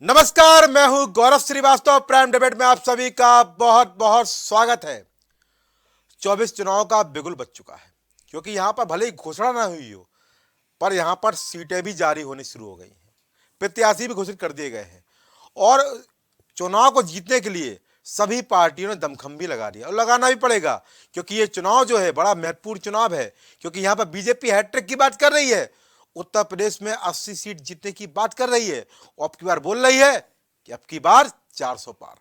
नमस्कार, मैं हूं गौरव श्रीवास्तव। प्राइम डिबेट में आप सभी का बहुत बहुत स्वागत है। 24 चुनाव का बिगुल बज चुका है, क्योंकि यहां पर भले ही घोषणा ना हुई हो, पर यहां पर सीटें भी जारी होनी शुरू हो गई हैं, प्रत्याशी भी घोषित कर दिए गए हैं और चुनाव को जीतने के लिए सभी पार्टियों ने दमखम भी लगा दिया और लगाना भी पड़ेगा, क्योंकि ये चुनाव जो है बड़ा महत्वपूर्ण चुनाव है। क्योंकि यहां पर बीजेपी हैट्रिक की बात कर रही है, उत्तर प्रदेश में 80 सीट जीतने की बात कर रही है और अब की बार बोल रही है कि अब की बार 400 पार।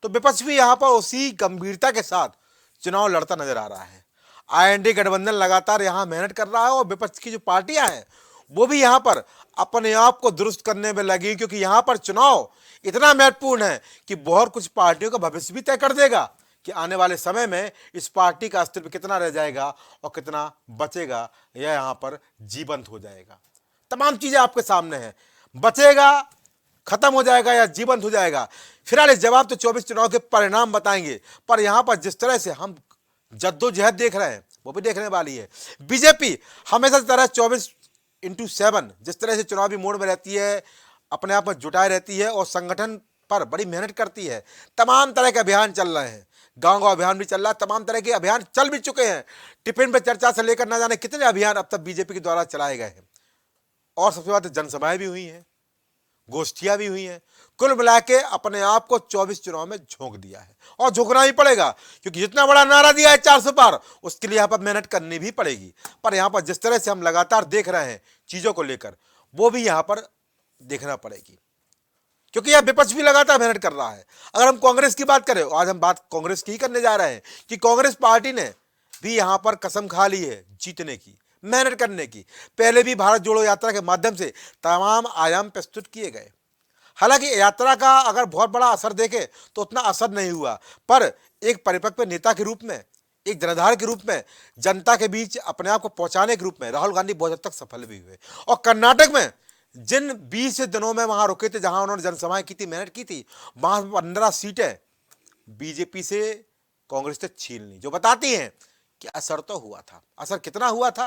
तो विपक्ष भी यहां पर उसी गंभीरता के साथ चुनाव लड़ता नजर आ रहा है। आईएनडी गठबंधन लगातार यहां मेहनत कर रहा है और विपक्ष की जो पार्टियां हैं वो भी यहां पर अपने आप को दुरुस्त करने में लगी, क्योंकि यहां पर चुनाव इतना महत्वपूर्ण है कि बहुत कुछ पार्टियों का भविष्य भी तय कर देगा कि आने वाले समय में इस पार्टी का अस्तित्व कितना रह जाएगा और कितना बचेगा या यहां पर जीवंत हो जाएगा। तमाम चीजें आपके सामने हैं, बचेगा, खत्म हो जाएगा या जीवंत हो जाएगा। फिलहाल इस जवाब तो 24 चुनाव के परिणाम बताएंगे, पर यहां पर जिस तरह से हम जद्दोजहद देख रहे हैं वो भी देखने वाली है। बीजेपी हमेशा की तरह 24x7 जिस तरह से चुनावी मोड में रहती है, अपने आप में जुटाए रहती है और संगठन पर बड़ी मेहनत करती है। तमाम तरह के अभियान चल रहे हैं, गांव गांव अभियान भी चल रहा है, तमाम तरह के अभियान चल भी चुके हैं। टिफिन पे चर्चा से लेकर ना जाने कितने अभियान अब तक बीजेपी के द्वारा चलाए गए हैं और सबसे बात जनसभाएं भी हुई हैं, गोष्ठियां भी हुई हैं। कुल मिला के अपने आप को 24 चुनाव में झोंक दिया है और झोंकना ही पड़ेगा, क्योंकि जितना बड़ा नारा दिया है 400 पार, उसके लिए यहां पर मेहनत करनी भी पड़ेगी। पर यहां पर जिस तरह से हम लगातार देख रहे हैं चीजों को लेकर, वो भी यहां पर देखना पड़ेगी, क्योंकि यह विपक्ष भी लगातार मेहनत कर रहा है। अगर हम कांग्रेस की बात करें, आज हम बात कांग्रेस की ही करने जा रहे हैं कि कांग्रेस पार्टी ने भी यहां पर कसम खा ली है जीतने की, मेहनत करने की। पहले भी भारत जोड़ो यात्रा के माध्यम से तमाम आयाम प्रस्तुत किए गए। हालांकि यात्रा का अगर बहुत बड़ा असर देखें तो उतना असर नहीं हुआ, पर एक परिपक्व नेता के रूप में, एक जनाधार के रूप में, जनता के बीच अपने आप को पहुंचाने के रूप में राहुल गांधी बहुत हद तक सफल भी हुए। और कर्नाटक में जिन 20 दिनों में वहां रुके थे, जहां उन्होंने जनसभाएं की थी, मेहनत की थी, वहां 15 सीटें बीजेपी से कांग्रेस ने छीन ली, जो बताती हैं कि असर तो हुआ था। असर कितना हुआ था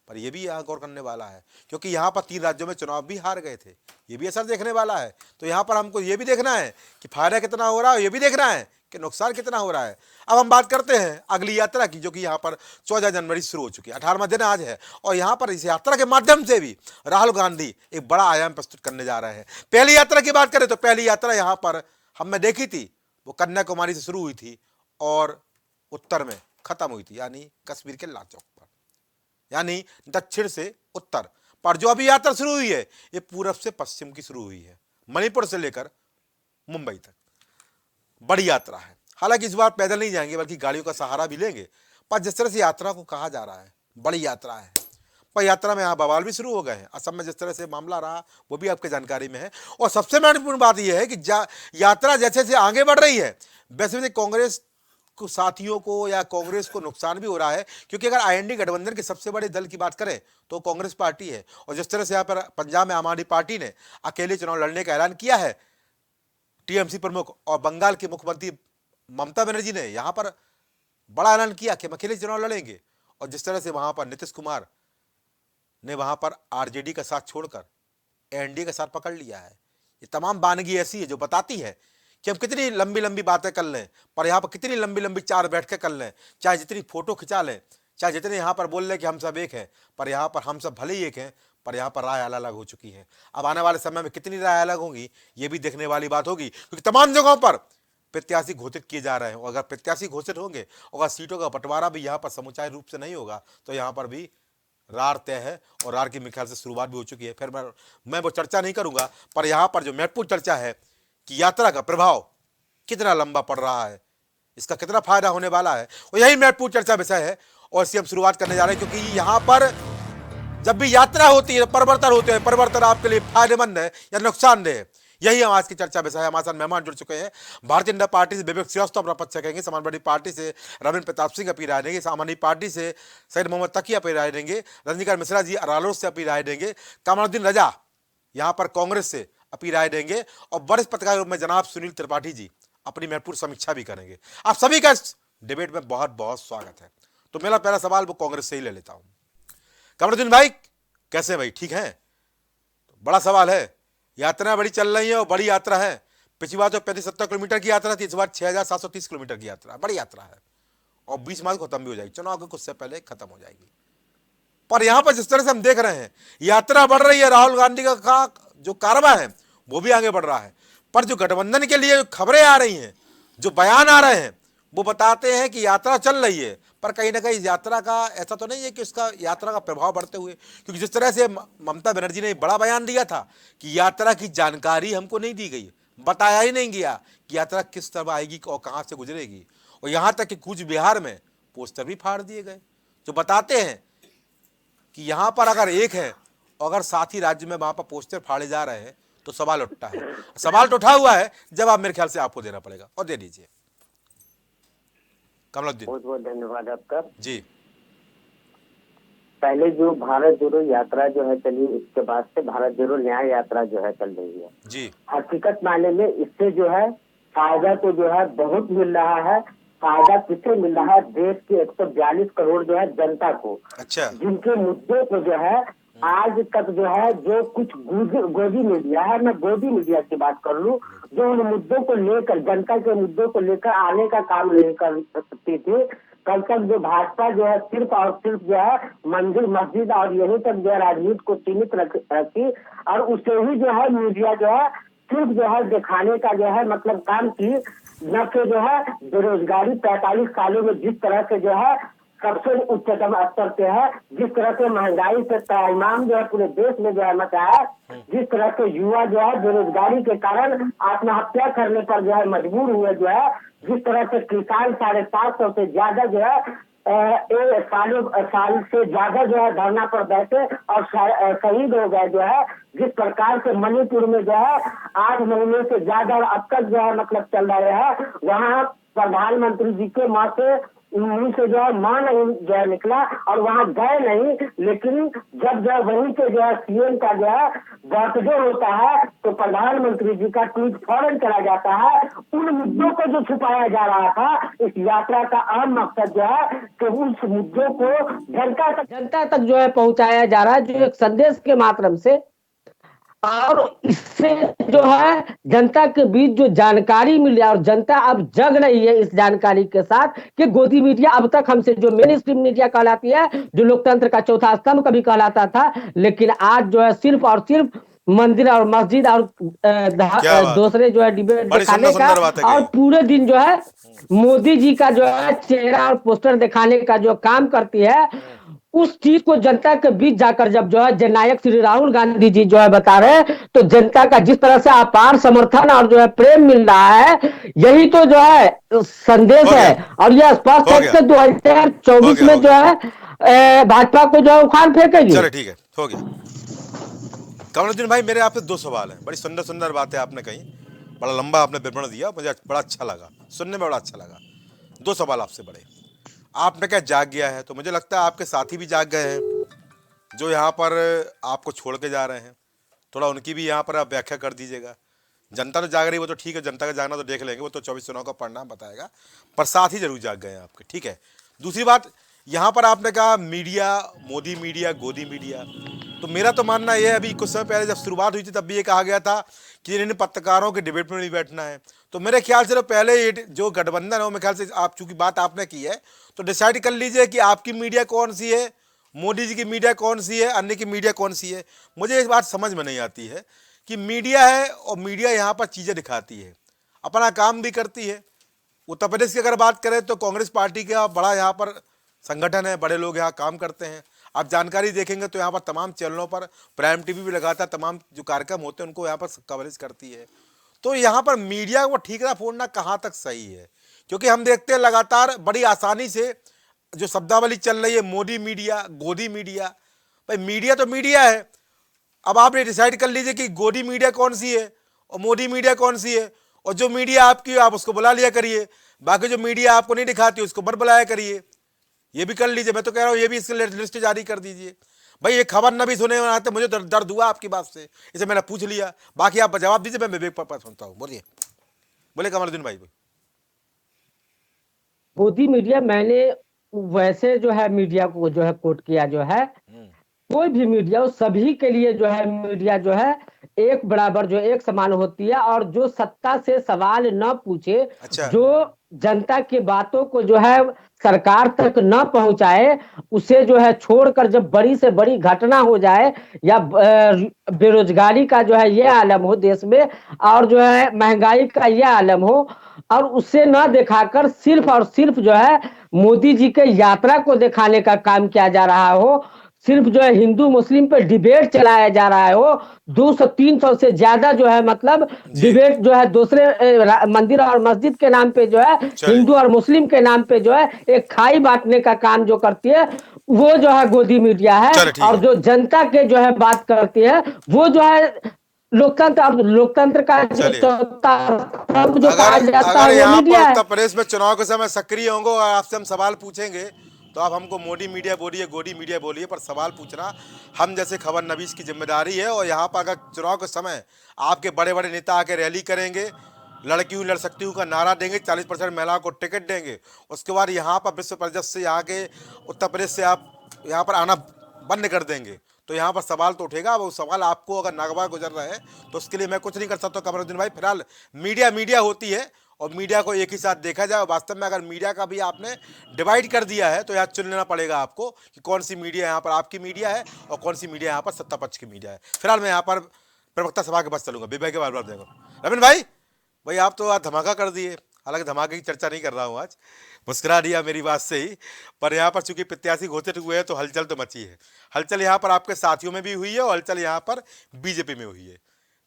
पर यह भी यहां गौर करने वाला है, क्योंकि यहां पर 3 राज्यों में चुनाव भी हार गए थे, यह भी असर देखने वाला है। तो यहां पर हमको यह भी देखना है कि फायदा कितना हो रहा है, यह भी देखना है कि नुकसान कितना हो रहा है। अब हम बात करते हैं अगली यात्रा की, जो कि यहाँ पर 14 जनवरी शुरू हो चुकी है, 18वां दिन आज है। और यहाँ पर इस यात्रा के माध्यम से भी राहुल गांधी एक बड़ा आयाम प्रस्तुत करने जा रहे हैं। पहली यात्रा की बात करें तो पहली यात्रा यहाँ पर हमने देखी थी, वो कन्याकुमारी से शुरू हुई थी और उत्तर में खत्म हुई थी, यानी कश्मीर के लाल चौक पर, यानी दक्षिण से उत्तर। पर जो अभी यात्रा शुरू हुई है ये पूरब से पश्चिम की शुरू हुई है, मणिपुर से लेकर मुंबई तक। बड़ी यात्रा है। हालांकि इस बार पैदल नहीं जाएंगे बल्कि गाड़ियों का सहारा भी लेंगे, पर जिस तरह से यात्रा को कहा जा रहा है बड़ी यात्रा है, पर यात्रा में यहाँ बवाल भी शुरू हो गए हैं। असम में जिस तरह से मामला रहा वो भी आपके जानकारी में है। और सबसे महत्वपूर्ण बात यह है कि यात्रा जैसे जैसे आगे बढ़ रही है, वैसे वैसे कांग्रेस को, साथियों को या कांग्रेस को नुकसान भी हो रहा है, क्योंकि अगर आईएनडी गठबंधन के सबसे बड़े दल की बात करें तो कांग्रेस पार्टी है। और जिस तरह से यहाँ पर पंजाब में आम आदमी पार्टी ने अकेले चुनाव लड़ने का ऐलान किया है, टीएमसी प्रमुख और बंगाल के मुख्यमंत्री ममता बनर्जी ने यहां पर बड़ा ऐलान किया कि हम अकेले चुनाव लड़ेंगे। और जिस तरह से वहां पर नीतीश कुमार ने वहां पर आरजेडी का साथ छोड़कर एनडीए का साथ पकड़ लिया है, ये तमाम बानगी ऐसी है जो बताती है कि हम कितनी लंबी लंबी बातें कर लें, पर यहाँ पर कितनी लंबी लंबी चार बैठ के कर लें, चाहे जितनी फोटो खिंचा लें, चाहे जितने यहाँ पर बोल लें कि हम सब एक हैं, पर यहाँ पर हम सब भले ही एक हैं, पर यहाँ पर राय अलग अलग हो चुकी है। अब आने वाले समय में कितनी राय अलग होंगी ये भी देखने वाली बात होगी, क्योंकि तमाम जगहों पर प्रत्याशी घोषित किए जा रहे हैं। और अगर प्रत्याशी घोषित होंगे, अगर सीटों का बंटवारा भी यहाँ पर समुचाय रूप से नहीं होगा, तो यहाँ पर भी रार तय है। और रार की मेरे ख्याल से शुरुआत भी हो चुकी है। फिर मैं वो चर्चा नहीं करूंगा, पर यहाँ पर जो महत्वपूर्ण चर्चा है कि यात्रा का प्रभाव कितना लंबा पड़ रहा है, इसका कितना फायदा होने वाला है, और यही महत्वपूर्ण चर्चा विषय है। और इसकी हम शुरुआत करने जा रहे हैं, क्योंकि यहाँ पर जब भी यात्रा होती है, परिवर्तन होते हैं, परिवर्तन आपके लिए फायदेमंद है या नुकसानदेह है, यही हम आज की चर्चा विषय है। हमारे साथ मेहमान जुड़ चुके हैं। भारतीय जनता पार्टी से विवेक श्रीवास्तव अपना पक्ष कहेंगे, समाजवादी पार्टी से रविंद्र प्रताप सिंह अपनी राय देंगे, साम आदमी पार्टी से सैयद मोहम्मद तकी अपनी राय देंगे, रजनीकांत मिश्रा जी रालोद से अपनी राय देंगे, कमरुद्दीन रजा यहाँ पर कांग्रेस से अपनी राय देंगे, और वरिष्ठ पत्रकार रूप में जनाब सुनील त्रिपाठी जी अपनी महत्वपूर्ण समीक्षा भी करेंगे। आप सभी का इस डिबेट में बहुत बहुत स्वागत है। तो मेरा पहला सवाल वो कांग्रेस से ही ले लेता हूं। कमरुद्दीन भाई कैसे भाई, ठीक हैं? तो बड़ा सवाल है यात्रा बड़ी चल रही है और बड़ी यात्रा है। पिछली बार तो 35-70 किलोमीटर की यात्रा थी, इस बार 6,730 किलोमीटर की यात्रा, बड़ी यात्रा है और 20 मार्च को खत्म भी हो जाएगी, चुनाव के कुछ से पहले खत्म हो जाएगी। पर यहां पर जिस तरह से हम देख रहे हैं यात्रा बढ़ रही है, राहुल गांधी का जो कारवा है वो भी आगे बढ़ रहा है, पर जो गठबंधन के लिए खबरें आ रही हैं, जो बयान आ रहे हैं, वो बताते हैं कि यात्रा चल रही है, पर कहीं ना कहीं यात्रा का ऐसा तो नहीं है कि उसका यात्रा का प्रभाव बढ़ते हुए, क्योंकि जिस तरह से ममता बनर्जी ने बड़ा बयान दिया था कि यात्रा की जानकारी हमको नहीं दी गई, बताया ही नहीं गया कि यात्रा किस तरह आएगी और कहाँ से गुजरेगी, और यहाँ तक कि कूच बिहार में पोस्टर भी फाड़ दिए गए जो बताते हैं कि यहाँ पर अगर एक है और अगर साथ ही राज्य में वहाँ पर पोस्टर फाड़े जा रहे हैं तो सवाल उठता है। सवाल तो उठा हुआ है, जवाब मेरे ख्याल से आपको देना पड़ेगा और दे दीजिए। कमलुद्दीन। बहुत बहुत धन्यवाद आपका जी। पहले जो भारत जोड़ो यात्रा जो है चली, इसके बाद से भारत जोड़ो न्याय यात्रा जो है चल रही है जी। हकीकत माने में इससे जो है फायदा तो जो है बहुत मिल रहा है। फायदा किसे मिल रहा है? देश के 142 करोड़ जो है जनता को, अच्छा। जिनके मुद्दों को जो है आज तक जो है जो कुछ गोदी मीडिया है, मैं गोदी मीडिया की बात कर लूं, जो उन मुद्दों को लेकर, जनता के मुद्दों को लेकर आने का काम नहीं कर सकती थी। कल तक जो भाजपा जो है सिर्फ और सिर्फ जो है मंदिर मस्जिद और यही तक जो है राजनीति को सीमित रखी, और उसे ही जो है मीडिया जो है सिर्फ जो है दिखाने का जो है मतलब काम की। न कि जो है बेरोजगारी 45 सालों में जिस तरह से जो है सबसे उच्चतम स्तर पे है, जिस तरह से महंगाई से ताइमाम जो है पूरे देश में जो है मचा है, जिस तरह से युवा जो है बेरोजगारी के कारण आत्महत्या करने पर जो है मजबूर हुए, जो है जिस तरह से किसान 750 से ज्यादा जो है साल से ज्यादा जो है धरना पर बैठे और शहीद हो गए, जो है जिस प्रकार से मणिपुर में जो है 8 महीने से ज्यादा अब तक जो है मतलब चल रहे हैं, वहाँ प्रधानमंत्री जी के माँ से मुंह से जो है मां नहीं जो है निकला और वहाँ गए नहीं, लेकिन जब जो वहीं के जो है सीएम का जो है बर्थडे होता है तो प्रधानमंत्री जी का ट्वीट फौरन चला जाता है। उन मुद्दों को जो छुपाया जा रहा था, इस यात्रा का अहम मकसद जो है कि उस मुद्दों को जनता तक जो है पहुंचाया जा रहा है, जो एक संदेश के माध्यम से, और इससे जो है जनता के बीच जो जानकारी मिल रहा है और जनता अब जग रही है इस जानकारी के साथ कि गोदी मीडिया अब तक हमसे जो मेन स्ट्रीम मीडिया कहलाती है, जो लोकतंत्र का चौथा स्तंभ कभी कहलाता था, लेकिन आज जो है सिर्फ और सिर्फ मंदिर और मस्जिद और दूसरे जो है डिबेट दिखाने का और पूरे दिन जो है मोदी जी का जो है चेहरा और पोस्टर दिखाने का जो काम करती है, उस चीज को जनता के बीच जाकर जब जो है जननायक श्री राहुल गांधी जी जो है बता रहे हैं, तो जनता का जिस तरह से अपार समर्थन और जो है प्रेम मिल रहा है, यही तो जो है संदेश है। और यह स्पष्ट है कि 2024 में जो है भाजपा को जो है उखाड़ फेंकेगी। चलो ठीक है, हो गया। कमलुद्दीन भाई, मेरे आपसे 2 सवाल हैं। बड़ी सुंदर सुंदर बातें आपने कही, बड़ा लंबा आपने विवरण दिया, मुझे बड़ा अच्छा लगा, सुनने में बड़ा अच्छा लगा। 2 सवाल आपसे बड़े। आपने क्या जाग गया है, तो मुझे लगता है आपके साथी भी जाग गए हैं जो यहाँ पर आपको छोड़ के जा रहे हैं, थोड़ा उनकी भी यहाँ पर आप व्याख्या कर दीजिएगा। जनता तो जाग रही है, वो तो ठीक है, जनता का जागना तो देख लेंगे, वो तो 24 चुनाव का परिणाम बताएगा, पर साथ ही जरूर जाग गए हैं आपके, ठीक है। दूसरी बात, यहाँ पर आपने कहा मीडिया, मोदी मीडिया, गोदी मीडिया, तो मेरा तो मानना यह है, अभी कुछ समय पहले जब शुरुआत हुई थी तब भी ये कहा गया था कि इन्हें पत्रकारों के डिबेट में नहीं बैठना है, तो मेरे ख्याल से तो पहले ये जो गठबंधन है, मेरे ख्याल से आप चूंकि बात आपने की है तो डिसाइड कर लीजिए कि आपकी मीडिया कौन सी है, मोदी जी की मीडिया कौन सी है, अन्य की मीडिया कौन सी है। मुझे इस बात समझ में नहीं आती है कि मीडिया है और मीडिया यहाँ पर चीज़ें दिखाती है, अपना काम भी करती है। उत्तर प्रदेश की अगर बात करें तो कांग्रेस पार्टी का बड़ा यहाँ पर संगठन है, बड़े लोग यहाँ काम करते हैं। आप जानकारी देखेंगे तो यहाँ पर तमाम चैनलों पर प्राइम टीवी भी लगातार तमाम जो कार्यक्रम होते हैं उनको यहाँ पर कवरेज करती है। तो यहाँ पर मीडिया को ठीकरा फोड़ना कहाँ तक सही है, क्योंकि हम देखते हैं लगातार बड़ी आसानी से जो शब्दावली चल रही है, मोदी मीडिया, गोदी मीडिया। भाई मीडिया तो मीडिया है, अब आपने डिसाइड कर लीजिए कि गोदी मीडिया कौन सी है और मोदी मीडिया कौन सी है, और जो मीडिया आपकी आप उसको बुला लिया करिए, बाकी जो मीडिया आपको नहीं दिखाती उसको मत बुलाया करिए, ये भी कर लीजिए। मैं तो कह रहा हूँ ये भी इसकी लिस्ट जारी कर दीजिए। भाई ये खबर न भी सुने आते, मुझे दर्द हुआ आपकी बात से, इसे मैंने पूछ लिया, बाकी आप जवाब दीजिए, मैं विवेक पर सुनता हूँ। बोलिए, बोले कमलुद्दीन भाई। मोदी मीडिया, मैंने वैसे जो है मीडिया को जो है कोट किया जो है, कोई भी मीडिया हो, सभी के लिए जो है मीडिया जो है एक बराबर जो एक समान होती है, और जो सत्ता से सवाल न पूछे, अच्छा। जो जनता की बातों को जो है सरकार तक न पहुंचाए, उसे जो है छोड़कर जब बड़ी से बड़ी घटना हो जाए, या बेरोजगारी का जो है ये आलम हो देश में, और जो है महंगाई का ये आलम हो, और उसे न दिखाकर सिर्फ और सिर्फ जो है मोदी जी के यात्रा को दिखाने का काम किया जा रहा हो, सिर्फ जो है हिंदू मुस्लिम पे डिबेट चलाया जा रहा है, हो 200-300 से ज्यादा जो है मतलब जी। डिबेट जो है दूसरे मंदिर और मस्जिद के नाम पे जो है चलिए। हिंदू और मुस्लिम के नाम पे जो है एक खाई बांटने का काम जो करती है, वो जो है गोदी मीडिया है। चलो ठीक और है। जो जनता के जो है बात करती है, वो जो है लोकतंत्र। और लोकतंत्र का जो चलिए। चौथा स्तंभ जो कहा अगर जाता अगर है वो यहाँ पर मीडिया है। उत्तर प्रदेश में चुनाव के समय सक्रिय होंगे और आपसे हम सवाल पूछेंगे, तो आप हमको मोदी मीडिया बोलिए, गोदी मीडिया बोलिए, पर सवाल पूछना हम जैसे खबर नवीस की जिम्मेदारी है। और यहाँ पर अगर चुनाव के समय आपके बड़े बड़े नेता आके रैली करेंगे, लड़की हूँ लड़ सकती हूँ का नारा देंगे, 40% महिलाओं को टिकट देंगे, उसके बाद यहाँ पर विश्व परिषद से यहाँ के उत्तर प्रदेश से आप यहाँ पर आना बंद कर देंगे, तो यहाँ पर सवाल तो उठेगा। वो सवाल आपको अगर नागवा गुजर रहे हैं तो उसके लिए मैं कुछ नहीं कर सकता कमरुद्दीन भाई। फिलहाल मीडिया मीडिया होती है और मीडिया को एक ही साथ देखा जाए। वास्तव में अगर मीडिया का भी आपने डिवाइड कर दिया है तो यहाँ चुन लेना पड़ेगा आपको कि कौन सी मीडिया यहाँ पर आपकी मीडिया है और कौन सी मीडिया यहाँ पर सत्ता पक्ष की मीडिया है। फिलहाल मैं यहाँ पर प्रवक्ता सभा के पास चलूंगा, विवेक के बार बार देगा। रविंद्र भाई आप तो आज धमाका कर दिए। हालांकि धमाके की चर्चा नहीं कर रहा हूँ आज, मुस्कुरा दिया मेरी बात से ही। पर यहाँ पर चूंकि प्रत्याशी घोषित हुए हैं तो हलचल तो मची है। हलचल यहाँ पर आपके साथियों में भी हुई है और हलचल यहाँ पर बीजेपी में हुई है।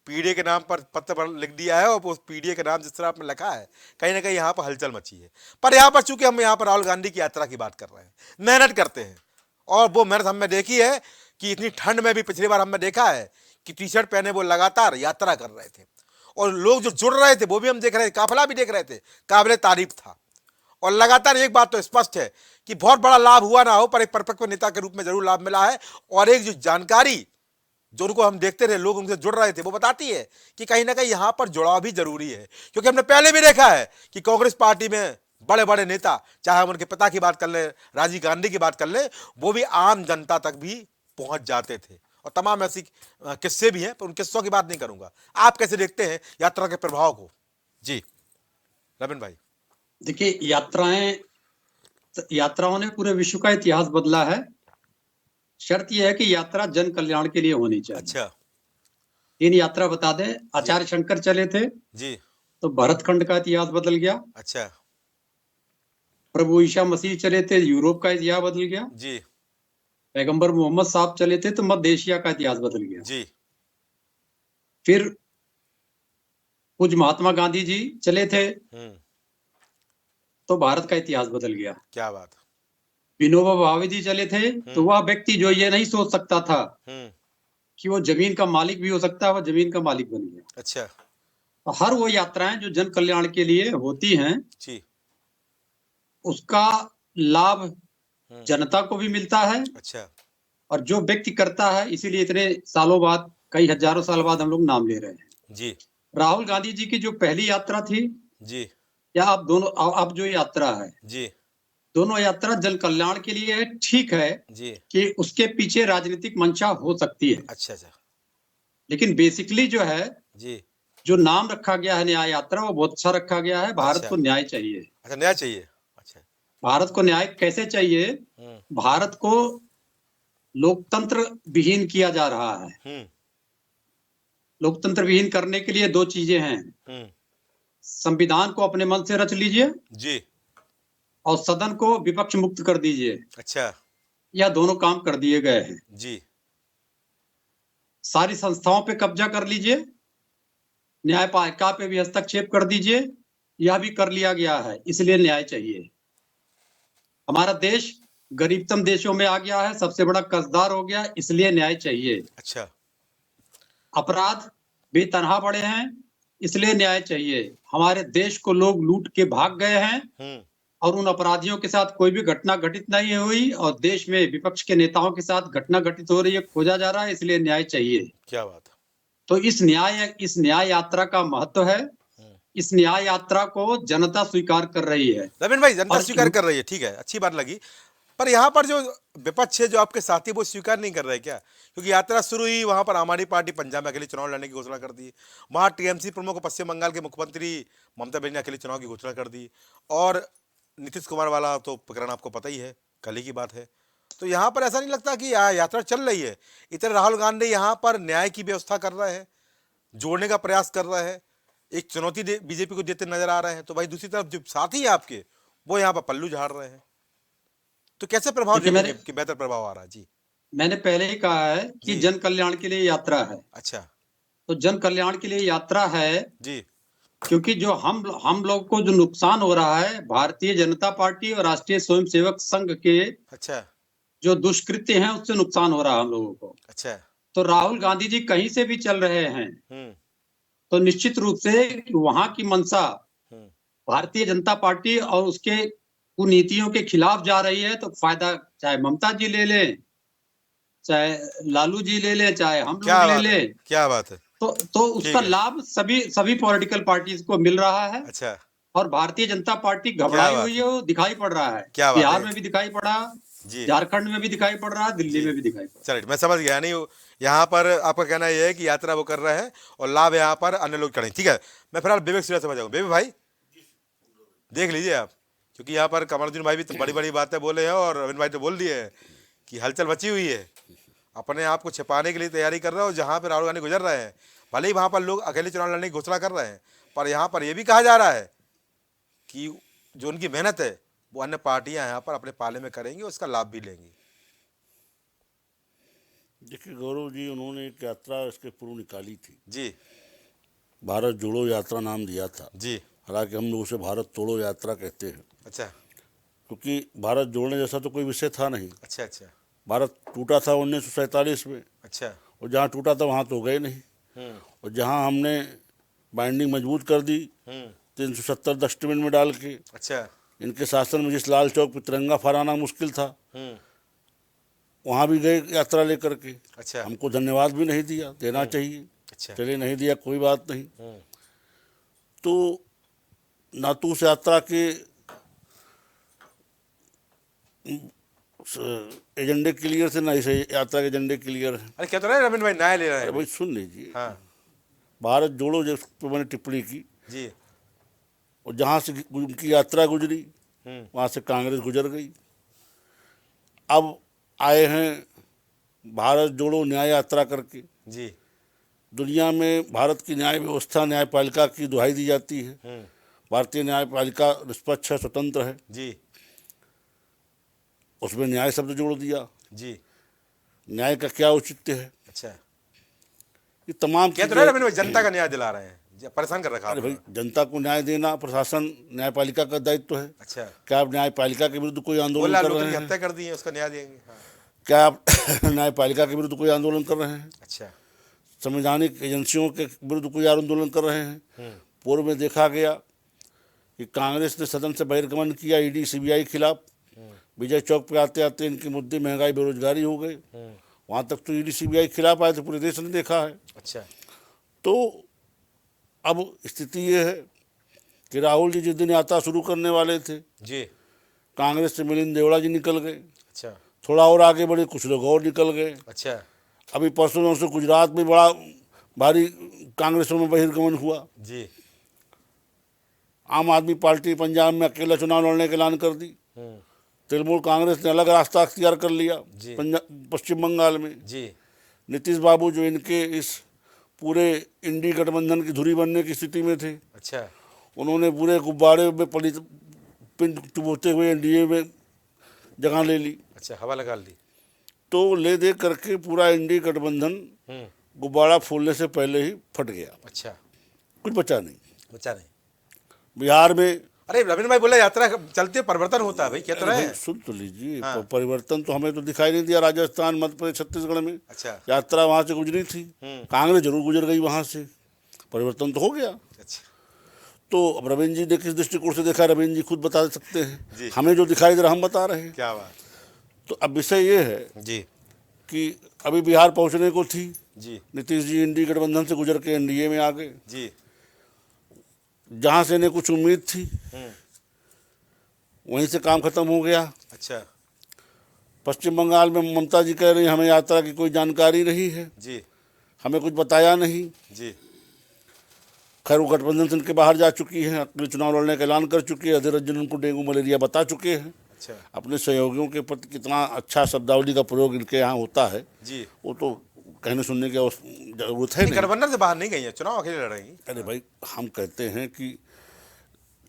पीडीए के नाम पर पत्र लिख दिया है और उस पीडीए के नाम जिस तरह आपने लिखा है, कहीं ना कहीं यहाँ पर हलचल मची है। पर यहाँ पर चूंकि हम यहाँ पर राहुल गांधी की यात्रा की बात कर रहे हैं, मेहनत करते हैं, और वो मेहनत हमने देखी है कि इतनी ठंड में भी पिछली बार हमने देखा है कि टी शर्ट पहने वो लगातार यात्रा कर रहे थे, और लोग जो जुड़ रहे थे वो भी हम देख रहे थे, काफिला भी देख रहे थे, काबिले तारीफ था। और लगातार एक बात तो स्पष्ट है कि बहुत बड़ा लाभ हुआ ना हो, पर एक परिपक्व नेता के रूप में जरूर लाभ मिला है। और एक जो जानकारी जो उनको हम देखते रहे, लोग उनसे जुड़ रहे थे, वो बताती है कि कहीं ना कहीं यहाँ पर जुड़ाव भी जरूरी है। क्योंकि हमने पहले भी देखा है कि कांग्रेस पार्टी में बड़े बड़े नेता, चाहे हम उनके पिता की बात कर ले, राजीव गांधी की बात कर ले, वो भी आम जनता तक भी पहुंच जाते थे। और तमाम ऐसी किस्से भी हैं, पर उन किस्सों की बात नहीं करूंगा। आप कैसे देखते हैं यात्रा के प्रभाव को? जी रविंद्र भाई। देखिए, यात्राओं ने पूरे विश्व का इतिहास बदला है। शर्त यह है कि यात्रा जन कल्याण के लिए होनी चाहिए। अच्छा। 3 यात्रा बता दें। आचार्य शंकर चले थे जी। तो भरतखंड का इतिहास बदल गया। अच्छा। प्रभु ईसा मसीह चले थे, यूरोप का इतिहास बदल गया। जी। पैगंबर मोहम्मद साहब चले थे तो मध्य एशिया का इतिहास बदल गया। जी। फिर कुछ महात्मा गांधी जी चले थे तो भारत का इतिहास बदल गया। क्या बात। विनोबा भावे जी चले थे तो वह व्यक्ति जो ये नहीं सोच सकता था कि वो जमीन का मालिक भी हो सकता है, वह जमीन का मालिक बन गया। अच्छा। तो हर वो यात्राएं जो जन कल्याण के लिए होती हैं जी। उसका लाभ जनता को भी मिलता है। अच्छा। और जो व्यक्ति करता है, इसीलिए इतने सालों बाद, कई हजारों साल बाद हम लोग नाम ले रहे हैं। जी। राहुल गांधी जी की जो पहली यात्रा थी, जी। या आप जो यात्रा है, जी। दोनों यात्रा जन कल्याण के लिए है। ठीक है जी। कि उसके पीछे राजनीतिक मंशा हो सकती है। अच्छा अच्छा। लेकिन बेसिकली जो है, जी। जो नाम रखा गया है न्याय यात्रा, वो बहुत अच्छा रखा गया है। भारत अच्छा। को न्याय चाहिए। अच्छा, न्याय चाहिए। अच्छा। भारत को न्याय कैसे चाहिए? भारत को लोकतंत्र विहीन किया जा रहा है। लोकतंत्र विहीन करने के लिए 2 चीजें हैं। संविधान को अपने मन से रच लीजिए जी, और सदन को विपक्ष मुक्त कर दीजिए। अच्छा। यह दोनों काम कर दिए गए हैं। जी। सारी संस्थाओं पे कब्जा कर लीजिए, न्यायपालिका पे भी हस्तक्षेप कर दीजिए, यह भी कर लिया गया है। इसलिए न्याय चाहिए। हमारा देश गरीबतम देशों में आ गया है, सबसे बड़ा कर्जदार हो गया, इसलिए न्याय चाहिए। अच्छा। अपराध बेतनहा बढ़े हैं, इसलिए न्याय चाहिए। हमारे देश को लोग लूट के भाग गए हैं और उन अपराधियों के साथ कोई भी घटना घटित नहीं हुई, और देश में विपक्ष के नेताओं के साथ घटना घटित हो रही है, खोजा जा रहा है, इसलिए न्याय चाहिए। क्या बात है। तो इस न्याय यात्रा का महत्व है। इस न्याय यात्रा को जनता स्वीकार कर रही है। रविंद्र भाई, जनता स्वीकार कर रही है, ठीक है, अच्छी बात लगी। पर यहाँ पर जो विपक्ष है, जो आपके साथी, वो स्वीकार नहीं कर रहे क्या? क्योंकि यात्रा शुरू हुई, वहाँ पर आम आदमी पार्टी पंजाब में अकेले चुनाव लड़ने की घोषणा कर दी, वहाँ टीएमसी प्रमुख पश्चिम बंगाल के मुख्यमंत्री ममता बनर्जी ने अकेले चुनाव की घोषणा कर दी, और नीतीश कुमार वाला तो प्रकरण आपको पता ही है, कल ही की बात है। तो यहाँ पर ऐसा नहीं लगता कि यात्रा चल रही है, इधर राहुल गांधी यहाँ पर न्याय की व्यवस्था कर रहे हैं, जोड़ने का प्रयास कर रहे हैं, एक चुनौती बीजेपी को देते नजर आ रहे हैं, तो भाई दूसरी तरफ जो साथी है आपके, वो यहाँ पर पल्लू झाड़ रहे हैं। तो कैसे प्रभाव देखिए, देखेंगे कि बेहतर प्रभाव आ रहा है? जी, मैंने पहले ही कहा है कि जी। जन कल्याण के लिए यात्रा है। अच्छा, तो जन कल्याण के लिए यात्रा है, जी, क्योंकि जो हम लोग को जो नुकसान हो रहा है, भारतीय जनता पार्टी और राष्ट्रीय स्वयंसेवक संघ के अच्छा, जो दुष्कृत्य हैं, उससे नुकसान हो रहा है हम लोगों को। अच्छा, तो राहुल गांधी जी कहीं से भी चल रहे हैं, तो निश्चित रूप से वहां की मंशा भारतीय जनता पार्टी और उसके कुनीतियों के खिलाफ जा रही है। तो फायदा चाहे ममता जी ले लें, चाहे लालू जी ले लें, चाहे हम क्या लोग ले बात है, लें, क्या बात है, तो उसका है। लाभ सभी पॉलिटिकल पार्टीज को मिल रहा है। अच्छा, और भारतीय जनता पार्टी क्या घबराई बात हुई है, वो दिखाई पड़ रहा है। क्या बात बिहार है। में भी दिखाई पड़ा, जी, झारखंड में भी दिखाई पड़ रहा, दिल्ली जी, में भी दिखाई पड़ चलिए मैं समझ गया। नहीं, यहाँ पर आपका कहना यह है कि यात्रा वो कर रहे हैं और लाभ यहाँ पर अन्य लोग चढ़े, ठीक है। मैं फिलहाल विवेक सिन्हा समझ जाऊँ। बेबी भाई देख लीजिए आप, क्योंकि यहाँ पर कमरुद्दीन भाई भी तो बड़ी बड़ी बातें बोले हैं और रविंद्र भाई तो बोल दिए हैं कि हलचल मची हुई है, अपने आप को छिपाने के लिए तैयारी कर रहे हैं। और जहाँ पर राहुल गांधी गुजर रहे हैं, भले ही वहाँ पर लोग अकेले चुनाव लड़ने की घोषणा कर रहे हैं, पर यहाँ पर यह भी कहा जा रहा है कि जो उनकी मेहनत है वो अन्य पार्टियां यहाँ पर अपने पाले में करेंगी, उसका लाभ भी लेंगी। देखिए गौरव जी, उन्होंने एक यात्रा इसके पूर्व निकाली थी, जी, भारत जोड़ो यात्रा नाम दिया था। जी, हालांकि हम लोग उसे भारत तोड़ो यात्रा कहते हैं, अच्छा, क्योंकि भारत जोड़ने जैसा तो कोई विषय था नहीं। अच्छा, अच्छा, भारत टूटा था 1947 में, अच्छा, और जहाँ टूटा था वहाँ तो गए नहीं। और जहाँ हमने बाइंडिंग मजबूत कर दी 370 डस्टबिन में डाल के, अच्छा, इनके शासन में जिस लाल चौक पर तिरंगा फहराना मुश्किल था, वहाँ भी गए यात्रा लेकर के। अच्छा, हमको धन्यवाद भी नहीं दिया, देना चाहिए, अच्छा, चले नहीं दिया कोई बात नहीं। तो ना तो उस यात्रा के एजेंडे क्लियर थे, ना इस यात्रा के एजेंडे क्लियर है। अरे क्या तो रहे रविंद्र भाई, न्याय ले रहे अरे हैं भाई सुन लीजिए, हाँ, भारत जोड़ो जिस पर मैंने टिप्पणी की, जी, और जहाँ से उनकी यात्रा गुजरी वहाँ से कांग्रेस गुजर गई। अब आए हैं भारत जोड़ो न्याय यात्रा करके। जी, दुनिया में भारत की न्याय व्यवस्था, न्यायपालिका की दुहाई दी जाती है। भारतीय न्यायपालिका निष्पक्ष है, स्वतंत्र है, जी, उसमें न्याय शब्द जोड़ दिया। जी, न्याय का क्या औचित्य है? अच्छा, ये तमाम क्या तो चीजें। रहे रविंद्र भाई, जनता का न्याय दिला रहे हैं, परेशान कर रखा अरे भाई, आपने। जनता को न्याय देना प्रशासन न्यायपालिका का दायित्व है। अच्छा, क्या आप न्यायपालिका के विरुद्ध कोई आंदोलन बोला कर लोकतंत्र रहे की हैं? हत्या कर दी है, उसका न्याय देंगे, हाँ, क्या आप न्यायपालिका के विरुद्ध कोई आंदोलन कर रहे हैं? अच्छा, संवैधानिक एजेंसियों के विरुद्ध कोई आंदोलन कर रहे हैं? पूर्व में देखा गया कि कांग्रेस ने सदन से बहिर्गमन किया ईडी सीबीआई खिलाफ। विजय चौक पे आते आते इनके मुद्दे महंगाई बेरोजगारी हो गए, वहाँ तक तो ईडी सीबीआई खिलाफ आए थे, पूरे देश ने देखा है। अच्छा, तो अब स्थिति ये है कि राहुल जी जिस दिन यात्रा शुरू करने वाले थे, जी, कांग्रेस से मिलिंद देवड़ा जी निकल गए, अच्छा, थोड़ा और आगे बढ़े कुछ लोग और निकल गए। अच्छा, अभी परसों से गुजरात में बड़ा भारी कांग्रेसों में बहिर्गमन हुआ। जी, आम आदमी पार्टी पंजाब में अकेला चुनाव लड़ने का ऐलान कर दी। तृणमूल कांग्रेस ने अलग रास्ता अख्तियार कर लिया जी। पश्चिम बंगाल में। जी, नीतीश बाबू जो इनके इस पूरे इंडी गठबंधन की धुरी बनने की स्थिति में थे, अच्छा, उन्होंने पूरे गुब्बारे में पिंड डुबोते हुए एनडीए में जगह ले ली। अच्छा, हवा लगा ली। तो ले दे करके पूरा इंडी गठबंधन गुब्बारा फूलने से पहले ही फट गया, अच्छा, कुछ बचा नहीं। बचा नहीं। बिहार में अरे रविंद्र भाई बोला यात्रा चलते परिवर्तन होता है, भाई क्या तो रहे हैं? सुन तो लीजिए, हाँ। परिवर्तन तो हमें तो दिखाई नहीं दिया। राजस्थान, मध्य प्रदेश, छत्तीसगढ़ में अच्छा, यात्रा वहाँ से गुजरी थी, कांग्रेस जरूर गुजर गई वहाँ से, परिवर्तन तो हो गया। अच्छा, तो अब रविंद्र जी ने किस दृष्टिकोण से देखा, रविंद्र जी खुद बता सकते जी। हैं। हमें जो दिखाई दे रहा हम बता रहे हैं। क्या बात। तो अब विषय ये है जी, कि अभी बिहार पहुँचने को थी, जी, नीतीश जी इंडी गठबंधन से गुजर के एनडीए में आ गए। जी, जहाँ से इन्हें कुछ उम्मीद थी वहीं से काम खत्म हो गया। अच्छा, पश्चिम बंगाल में ममता जी कह रही हैं हमें यात्रा की कोई जानकारी नहीं है, जी हमें कुछ बताया नहीं। जी खैर वो गठबंधन से इनके बाहर जा चुकी हैं, अगले चुनाव लड़ने का ऐलान कर चुकी है। अधीर रंजन उनको डेंगू मलेरिया बता चुके हैं। अच्छा अपने सहयोगियों के प्रति कितना अच्छा शब्दावली का प्रयोग इनके यहाँ होता है जी। वो तो कहने सुनने की जरूरत है नहीं। गठबंधन से बाहर नहीं गई है, चुनाव अकेले लड़ेंगी। अरे भाई हम कहते हैं कि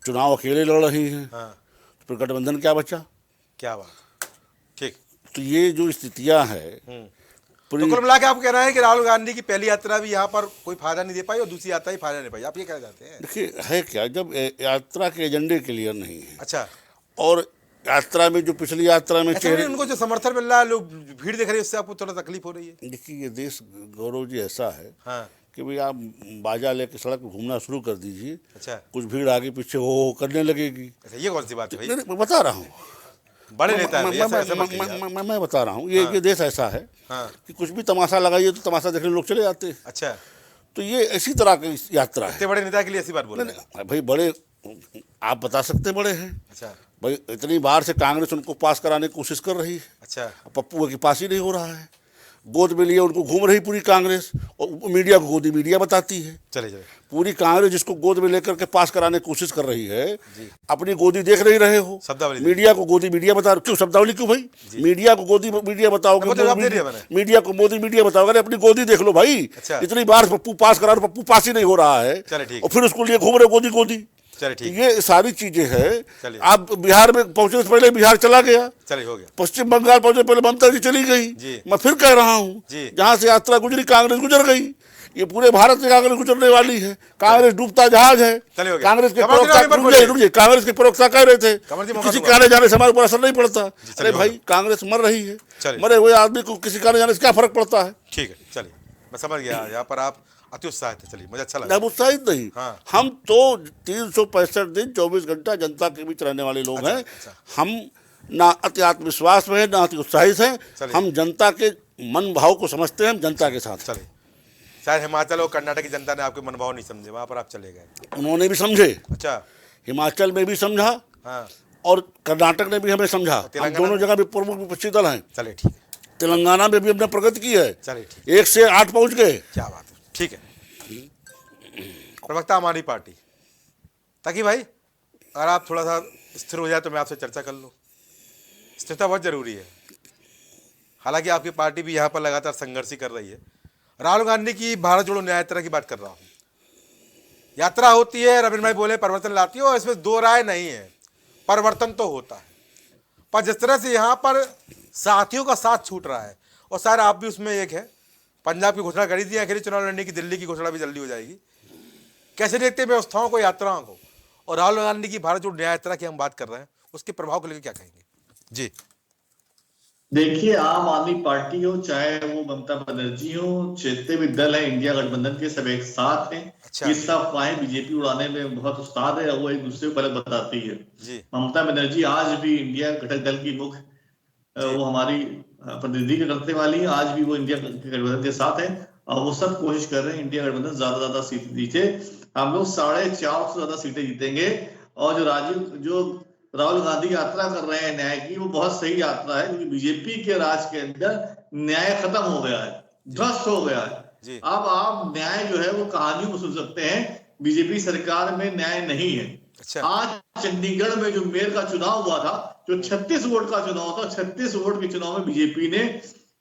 चुनाव अकेले लड़ रही हैं, हाँ तो फिर गठबंधन क्या बचा? क्या बात, ठीक। तो ये जो स्थितियां हैं तो कुल मिला के आप कह रहे हैं कि राहुल गांधी की पहली यात्रा भी यहाँ पर कोई फायदा नहीं दे पाई और दूसरी यात्रा ही फायदा नहीं पाई, आप ये कहना चाहते हैं? देखिए है क्या, जब यात्रा के एजेंडे क्लियर नहीं है अच्छा, और यात्रा में जो पिछली यात्रा में ऐसा नहीं उनको जो समर्थन मिल रहा है, लोग भीड़ देख रही है, उससे आपको थोड़ा तकलीफ हो रही है? देखिए ये देश गौरव जी ऐसा है हाँ कि भाई आप बाजा लेके सड़क पर घूमना शुरू कर दीजिए, अच्छा कुछ भीड़ आगे पीछे हो करने लगेगी। अच्छा, ये कौन सी बात है भाई? नहीं, मैं बता रहा हूँ, बड़े नेता हैं, ऐसा मत कहिए आप। मैं बता रहा हूँ, ये देश ऐसा है हाँ कि कुछ भी तमाशा लगाइए तो तमाशा देखने लोग चले जाते हैं। अच्छा, तो ये इसी तरह की यात्रा है। इतने बड़े नेता के लिए ऐसी बात बोल रहे हैं? भाई बड़े आप बता सकते बड़े हैं अच्छा भाई, इतनी बार से कांग्रेस उनको पास कराने की कोशिश कर रही है, अच्छा पप्पू के पास ही नहीं हो रहा है। गोद में लिए उनको घूम रही पूरी कांग्रेस, और मीडिया को गोदी मीडिया बताती है। चले चले पूरी कांग्रेस जिसको गोद में लेकर के पास कराने की कोशिश कर रही है, अपनी गोदी देख नहीं रहे हो, शब्दावली मीडिया को गोदी मीडिया बता। क्यों शब्दावली क्यों भाई? मीडिया को गोदी मीडिया बताओगे, वो तो जवाब दे दिया मैंने। मीडिया को मोदी मीडिया बताओगे, अरे अपनी गोदी देख लो भाई। अच्छा। इतनी बार पप्पू पास करा, पप्पू पास ही नहीं हो रहा है, चले ठीक और फिर उसको लिए घूम रहे गोदी गोदी। चले ठीक, ये सारी चीजें हैं। चलिए। आप बिहार में पहुंचने से पहले बिहार चला गया, चले हो गया पश्चिम बंगाल पहुंचे पहले ममता जी चली गई। जी। मैं फिर कह रहा हूँ, जी। जहां से यात्रा गुजरी कांग्रेस गुजर गई। ये पूरे भारत से कांग्रेस गुजरने वाली है। कांग्रेस डूबता जहाज है। चलिए हो गया। कांग्रेस के कमल जी प्रवक्ता नंबर बोलिए। रुकिए, कांग्रेस के प्रवक्ता कह रहे थे कमल जी कि मौका किसी दूंगा। के आने जाने से हमारे ऊपर असर नहीं पड़ता। अरे चलिए भाई होगा। कांग्रेस मर रही है, चलिए। मरे हुए आदमी को किसी के आने जाने से क्या फर्क पड़ता है? ठीक है, चलिए मैं समझ गया, यहाँ पर आप अति उत्साहित है। चलिए मुझे अच्छा लगा। अब उत्साहित नहीं, हाँ। हम तो 365 दिन 24 घंटा जनता के बीच रहने वाले लोग अच्छा, हैं। अच्छा। हम ना अति आत्मविश्वास में है, ना अति उत्साहित हैं। चलिए। हम जनता के मन भाव को समझते हैं, हम जनता के साथ। चलिए, शायद हिमाचल और कर्नाटक की जनता ने आपके मनभाव नहीं समझे, वहाँ पर आप चले गए। उन्होंने भी समझे, अच्छा हिमाचल में भी समझा हाँ, और कर्नाटक ने भी हमें समझा। हम तेलंगाना दोनों में? जगह भी प्रमुख विपक्षी दल हैं। चलिए ठीक है, तेलंगाना में भी हमने प्रगति की है, चलिए ठीक, 1 से 8 पहुंच गए। क्या बात है, ठीक है। प्रवक्ता आम आदमी पार्टी, ताकि भाई अगर आप थोड़ा सा स्थिर हो जाए तो मैं आपसे चर्चा कर लूँ। स्थिरता बहुत जरूरी है। हालांकि आपकी पार्टी भी यहाँ पर लगातार संघर्ष ही कर रही है। राहुल गांधी की भारत जोड़ो न्याय यात्रा की बात कर रहा हूँ। यात्रा होती है, रविंद्र भाई बोले परिवर्तन लाती है, और इसमें दो राय नहीं है, परिवर्तन तो होता है। पर जिस तरह से यहाँ पर साथियों का साथ छूट रहा है, और शायद आप भी उसमें एक है, पंजाब की घोषणा करी थी, आखिरी चुनाव लड़ने की, दिल्ली की घोषणा भी जल्दी हो जाएगी। कैसे देखते हैं व्यवस्थाओं को, यात्राओं को, और राहुल गांधी की भारत जोड़ो न्याय यात्रा की हम बात कर रहे हैं, उसके प्रभाव को लेकर क्या कहेंगे? जी देखिए, आम आदमी पार्टी हो चाहे वो ममता बनर्जी हो, जितने भी दल है इंडिया गठबंधन के, सब एक साथ हैं। अच्छा। ये सब अफवाहें बीजेपी उड़ाने में बहुत उस्ताद है, वो एक दूसरे को गलत बताती है। जी ममता बनर्जी आज भी इंडिया घटक दल की मुख्य वो हमारी प्रतिनिधि करने वाली है। आज भी वो इंडिया गठबंधन के साथ है और वो सब कोशिश कर रहे हैं इंडिया गठबंधन ज्यादा सीटें जीते। हम लोग 450 से ज्यादा सीटें जीतेंगे। और जो राहुल गांधी यात्रा कर रहे हैं न्याय की, वो बहुत सही यात्रा है, क्योंकि बीजेपी के राज के अंदर न्याय खत्म हो गया है, ध्वस्त हो गया जी। है। अब आप न्याय जो है वो कहानियों को सुन सकते हैं। बीजेपी सरकार में न्याय नहीं है। अच्छा। आज चंडीगढ़ में जो मेयर का चुनाव हुआ था, जो 36 वोट का चुनाव था, 36 वोट के चुनाव में बीजेपी ने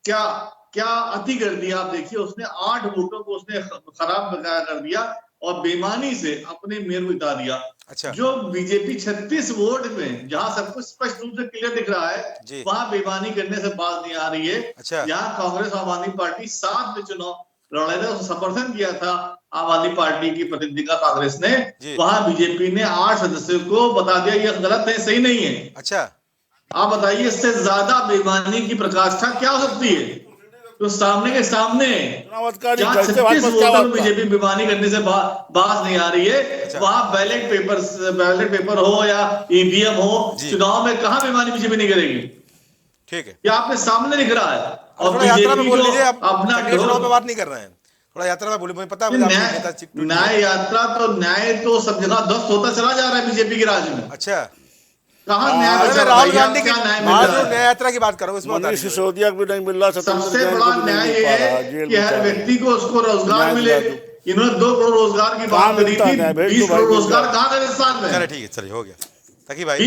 क्या क्या अति कर दिया। आप देखिए, उसने 8 वोटों को उसने खराब बकाया कर दिया और बेईमानी से अपने मेयर को जिता दिया। अच्छा। जो बीजेपी 36 वोट में, जहां सब कुछ स्पष्ट रूप से क्लियर दिख रहा जी। है, वहां बेईमानी करने से बात नहीं आ रही है। अच्छा। यहाँ कांग्रेस आम आदमी पार्टी 7 में चुनाव लड़े थे, समर्थन किया था आम आदमी पार्टी की प्रतिनिधि का कांग्रेस ने, वहां बीजेपी ने 8 सदस्यों को बता दिया ये गलत है, सही नहीं है। अच्छा। आप बताइए, इससे ज्यादा बेईमानी की प्रकाष्ठा क्या हो सकती है? तो सामने के सामने जहां 36 वोटों में बीजेपी बेईमानी करने से बात नहीं आ रही है, वहां बैलेट पेपर हो या ईवीएम हो, चुनाव में कहां बेईमानी बीजेपी नहीं करेगी? ठीक है, ये आपके सामने दिख रहा है। और थोड़ा यात्रा में बोल बीजेपी लीजिए, जो अपना चुनाव पे बात नहीं कर रहे हैं, थोड़ा यात्रा में बोले, मुझे पता है न्याय यात्रा तो न्याय तो सब जगह ध्वस्त होता चला जा रहा है बीजेपी के राज में। अच्छा। कहाँ न्याय अरे बचा मैं राहुल भैया? गांधी की क्या न्याय मिल महाजन रहा है? न्याय यात्रा की बात कर रहा हूँ, इसमें बता मनीष दीजिए। सिसोदिया को भी नहीं मिल रहा, स्वतंत्र सबसे जैन बड़ा को भी नहीं न्याय मिल ये पा रहा, है जेल कि में हर जा रहे व्यक्ति को उसको रोजगार न्याय मिले। दिला दो। इन्होंने 2 करोड़ रोजगार की कहाँ बात करी मिलता थी, है न्याय? भेज 20 दो भाई, करोड़ मिल रोजगार जाए। कहाँ गए इस साल में? चले ठीक है, चलिए हो गया ताकि भाई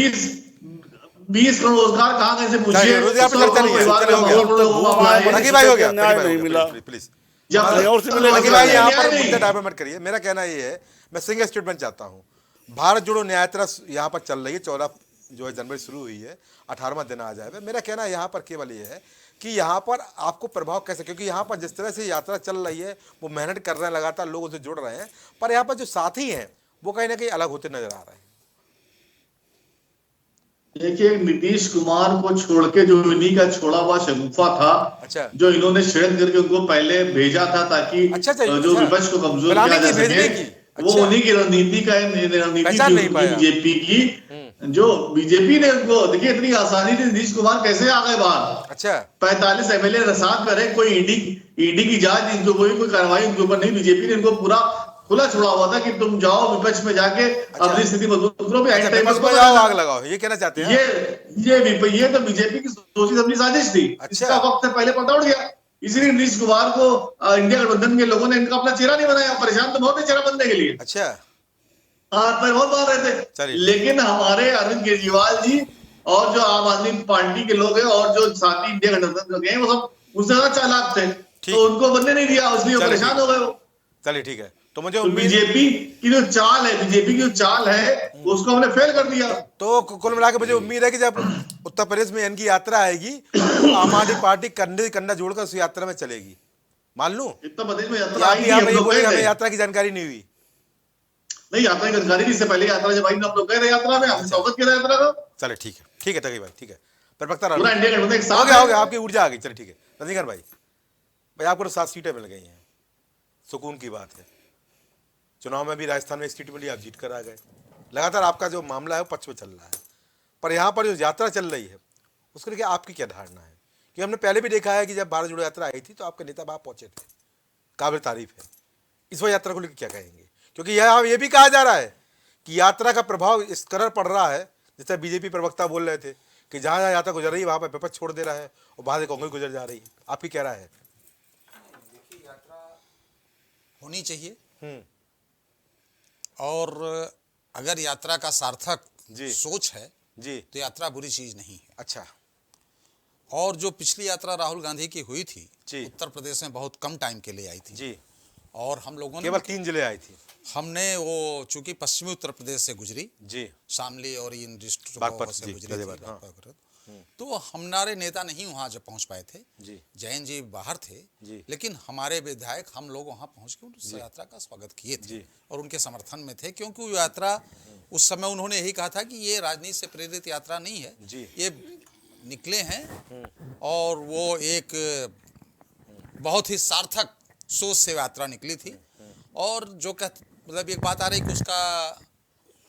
20 करोड़ रोजगार कहाँ गए से पूछिए। चलिए, रोजगार पे चर्चा नहीं है, परिवार चलिए हो में गया। 2 करोड़ लोगों को घूमा है, अपनाए। ताकि भाई हो गया, न्याय ताकि भाई नहीं हो मिला। गया, प्लीज जब कहीं और से मिलेगा ताकि भाई न्याय यहाँ पर नहीं। मुद्दे डायवर्ट मत करिए। मेरा कहना ये है, मैं सिंगल स्टेटमेंट चाहता हूँ। भारत जोड़ो न्याय यात्रा यहाँ पर चल रही है, 14 जो है जनवरी शुरू हुई है, 18वां दिन आ जाएगा। मेरा कहना यहाँ पर केवल ये है कि यहाँ पर आपको प्रभाव कैसे, क्योंकि यहाँ पर जिस तरह से यात्रा चल रही है वो मेहनत कर रहे हैं, लगातार लोग उनसे जुड़ रहे हैं, पर यहाँ पर जो साथी हैं वो कहीं ना कहीं अलग होते नजर आ रहे हैं। देखिए, नीतीश कुमार को छोड़ के जो इन्हीं का छोड़ा हुआ शगुफा था, अच्छा। जो इन्होंने षड्यंत्र करके उनको पहले भेजा था ताकि अच्छा, जो विपक्ष को कमजोर बनाने किया की, जा भेजने सके, की। वो अच्छा। उन्हीं की रणनीति पहचान नहीं पाया। बीजेपी की, जो बीजेपी ने उनको, देखिए इतनी आसानी से नीतीश कुमार कैसे आ गए बाहर। अच्छा 45 एमएलए रसात करे, कोई ईडी की जांच, इनको कोई कार्रवाई उनके ऊपर नहीं। बीजेपी ने इनको पूरा खुला छोड़ा हुआ था कि तुम जाओ विपक्ष में जाके अपनी स्थिति मजबूत करो। अच्छा, विपक्ष में जाओ, आग लगाओ, ये कहना चाहते हैं। ये तो बीजेपी की सोची समझी साजिश थी। अच्छा। इसका वक्त से पहले पता उड़ गया, इसीलिए नीतीश कुमार को इंडिया गठबंधन के लोगों ने इनका अपना चेहरा नहीं बनाया। परेशान तो बहुत है चेहरा बनने के लिए, अच्छा बहुत बात रहे थे। चलिए। लेकिन हमारे अरविंद केजरीवाल जी और जो आम आदमी पार्टी के लोग हैं और जो साथी इंडिया गठबंधन लोग हैं, वो सब उससे ज्यादा चालाक थे, तो उनको बनने नहीं दिया, इसलिए चलिए, परेशान हो गए वो। चलिए ठीक है। तो मुझे तो उम्मीद, बीजेपी की जो चाल है उसको हमने फेल कर दिया। तो कुल मिला के मुझे उम्मीद है कि जब उत्तर प्रदेश में इनकी यात्रा आएगी तो आम आदमी पार्टी कंधे से कंधा जोड़कर उस यात्रा में चलेगी। मान लूं उत्तर प्रदेश में यात्रा या आप आई थी, यहाँ हम पे ये लोग बोलेंगे गए हमें थे। यात्रा की जानकारी नहीं हुई? नहीं, यात्रा की जानकारी थी, इससे पहले यात्रा जब आई हम लोग गए थे यात्रा में, हमने स्वागत किया था यात्रा का। चले ठीक है, ठीक है तकी भाई, ठीक है। प्रवक्ता पूरा इंडिया गठबंधन एक हो साथ गया, है। आपकी ऊर्जा आ गई। चलिए ठीक है रजनीकांत भाई, भाई आपको तो 7 सीटें मिल गई हैं, सुकून की बात है। चुनाव में भी राजस्थान में 1 सीट मिली, आप जीत कर आ गए। लगातार आपका जो मामला है वो पक्ष में चल रहा है, पर यहाँ पर जो यात्रा चल रही है उसको लेकर आपकी क्या धारणा है? कि हमने पहले भी देखा है कि जब भारत जोड़ो यात्रा आई थी तो आपके नेता वहाँ पहुंचे थे, काबिल तारीफ है। इस बार यात्रा को लेकर क्या कहेंगे? क्योंकि यहाँ ये भी कहा जा रहा है कि यात्रा का प्रभाव इस कदर पड़ रहा है, जैसे बीजेपी प्रवक्ता बोल रहे थे कि जहाँ जहाँ यात्रा गुजर रही है वहाँ पर विपक्ष छोड़ दे रहा है और वहाँ से कांग्रेस गुजर जा रही है। आपकी क्या राय है? देखिए, यात्रा होनी चाहिए और अगर यात्रा का सार्थक जी। सोच है जी तो यात्रा बुरी चीज नहीं है। अच्छा और जो पिछली यात्रा राहुल गांधी की हुई थी जी। उत्तर प्रदेश में बहुत कम टाइम के लिए आई थी जी, और हम लोगों ने केवल 3 जिले आई थी। हमने वो चूंकि पश्चिमी उत्तर प्रदेश से गुजरी, जी शामली और इन डिस्ट्रिक्टों बागपत, से जी, गुजरी थी, गाजियाबाद, हाँ। बागपत। तो हमारे नेता नहीं वहाँ जब पहुँच पाए थे, जी जैन जी बाहर थे, जी। लेकिन हमारे विधायक हम लोग वहाँ पहुँच के उस यात्रा का स्वागत किए थे जी। और उनके समर्थन में थे, क्योंकि वो यात्रा उस समय उन्होंने यही कहा था कि ये राजनीति से प्रेरित यात्रा नहीं है, जी। ये निकले हैं और वो एक बहुत ही सार्थक सोच से यात्रा निकली थी। और जो मतलब एक बात आ रही कि उसका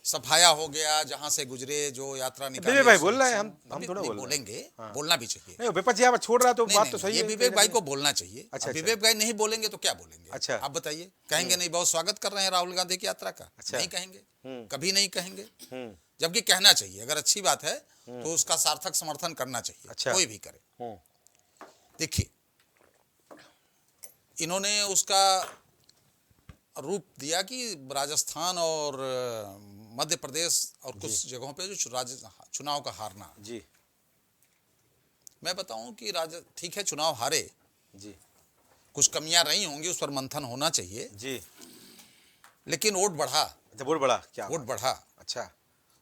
सफाया हो गया, जहां से गुजरे जो यात्रा निकाली। विवेक भाई बोल रहे हैं, हम थोड़ा बोल रहे हैं। बोलेंगे, हाँ। बोलना भी चाहिए। नहीं, विपक्ष यहाँ पर छोड़ रहा है तो नहीं, बात नहीं, तो सही ये है। विवेक भाई को बोलना चाहिए। अच्छा, अब विवेक भाई नहीं बोलेंगे तो क्या बोलेंगे? अच्छा। आप बताइए, कहेंगे नहीं बहुत स्वागत कर रहे हैं राहुल गांधी की यात्रा का? अच्छा। नहीं कहेंगे, कभी नहीं कहेंगे। हम्म, जबकि कहना चाहिए, अगर अच्छी बात है तो उसका सार्थक समर्थन करना चाहिए। अच्छा। कोई भी करे। हम्म, देखिए, इन्होंने उसका रूप दिया कि राजस्थान और मध्य प्रदेश और कुछ जगहों पे जो चुनाव का हारना। जी मैं बताऊं कि ठीक है, चुनाव हारे, जी कुछ कमियां रही होंगी, उस पर मंथन होना चाहिए, जी। लेकिन वोट बढ़ा। अच्छा, वोट बढ़ा, क्या वोट बढ़ा अच्छा,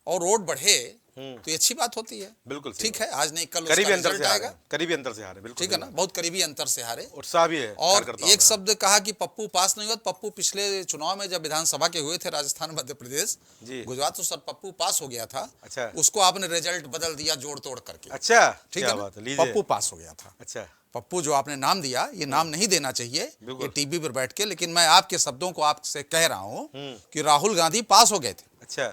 और वोट बढ़े तो ये अच्छी बात होती है। बिल्कुल सही ठीक है, आज नहीं कल करीबी उसका अंतर रिजल्ट से हारे, आएगा। करीबी अंतर से हारे, बिल्कुल ठीक है ना, बहुत करीबी अंतर से हारे। उत्साह भी है और कार्यकर्ताओं एक में। शब्द कहा कि पप्पू पास नहीं हुआ। पप्पू पिछले चुनाव में जब विधानसभा के हुए थे राजस्थान मध्य प्रदेश जी। गुजरात, तो सर पप्पू पास हो गया था। अच्छा। उसको आपने रिजल्ट बदल दिया जोड़ तोड़ करके। अच्छा, ठीक क्या है बात है, ना, लीजिए। पप्पू पास हो गया था। अच्छा, पप्पू जो आपने नाम दिया, ये नाम नहीं देना चाहिए बिल्कुल। ये टीवी पर बैठ के, लेकिन मैं आपके शब्दों को आपसे कह रहा हूँ कि राहुल गांधी पास हो गए थे, अच्छा,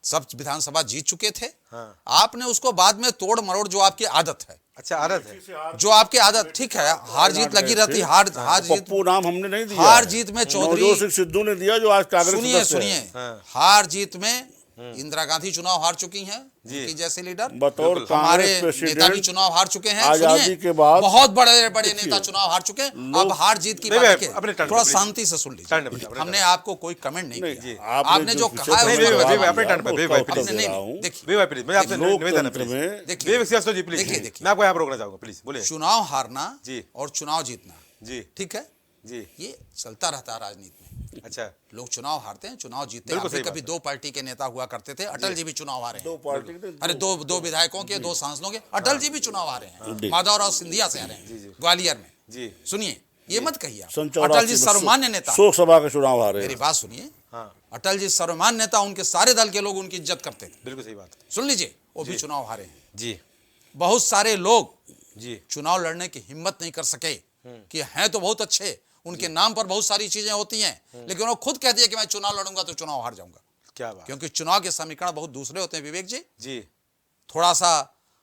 सब विधानसभा जीत चुके थे। हाँ। आपने उसको बाद में तोड़ मरोड़, जो आपकी आदत है, अच्छा, आदत है। जो आपकी आदत, ठीक है, हार जीत लगी रहती, हार जीत, पप्पू नाम हमने नहीं दिया, हार जीत में चौधरी, नवजोत सिंह सिद्धू ने दिया जो आज कांग्रेस सुनिए सदस्य है। सुनिए, हाँ। हार जीत में इंदिरा गांधी चुनाव हार चुकी हैं, उनकी जैसे लीडर। बतौर हमारे कांग्रेस प्रेसिडेंट नेता भी चुनाव हार चुके हैं। आजादी सुनिए, के बाद बहुत बड़े बड़े नेता चुनाव हार चुके हैं। अब हार जीत की नहीं, बात नहीं, अपने है, टर्न थोड़ा पे, शांति से सुन लीजिए। टर्न पे, अपने हमने टर्न आपको कोई कमेंट नहीं किया। आपने आपने जो जो कहा है विषय उसका पर जवाब अपने दिया। टर्न पे, आपने भाई, उत्तर नहीं, दे नहीं, रहा हूं। देखिए, विवेक प्लीज, मैं आपसे निवेदन है प्लीज। लोकतंत्र में देखिए, विवेक श्रीवास्तव जी प्लीज, देखिए, मैं आपको यहाँ पर रोकना चाहूंगा, प्लीज बोलिए। चुनाव हारना जी। और चुनाव जीतना, जी ठीक है, जी, ये चलता रहता है राजनीति में। अच्छा, लोग चुनाव हारते हैं, चुनाव जीतते हैं। बिल्कुल अभी सही कभी बात दो पार्टी के नेता हुआ करते थे, अटल जी भी चुनाव हारे हैं। दो पार्टी के अरे दो विधायकों के, दो सांसदों के, अटल जी भी चुनाव हारे हैं। माधवराव सिंधिया से हारे हैं ग्वालियर में। जी, सुनिए, ये मत कहिए आप। सन अटल 84 जी में सर्वमान्य नेता, शोक सभा के चुनाव हारे मेरी बात सुनिए। हाँ, अटल जी सर्वमान्य नेता, उनके सारे दल के लोग उनकी इज्जत करते थे। बिल्कुल सही बात है। सुन लीजिए, वो भी चुनाव हारे हैं। जी बहुत सारे लोग जी, चुनाव लड़ने की हिम्मत नहीं कर सके कि हैं तो बहुत अच्छे, उनके नाम पर बहुत सारी चीजें होती हैं, लेकिन वो खुद कहती है कि मैं चुनाव लड़ूंगा तो चुनाव हार जाऊंगा। क्या बात, क्योंकि चुनाव के समीकरण बहुत दूसरे होते हैं विवेक जी। जी थोड़ा सा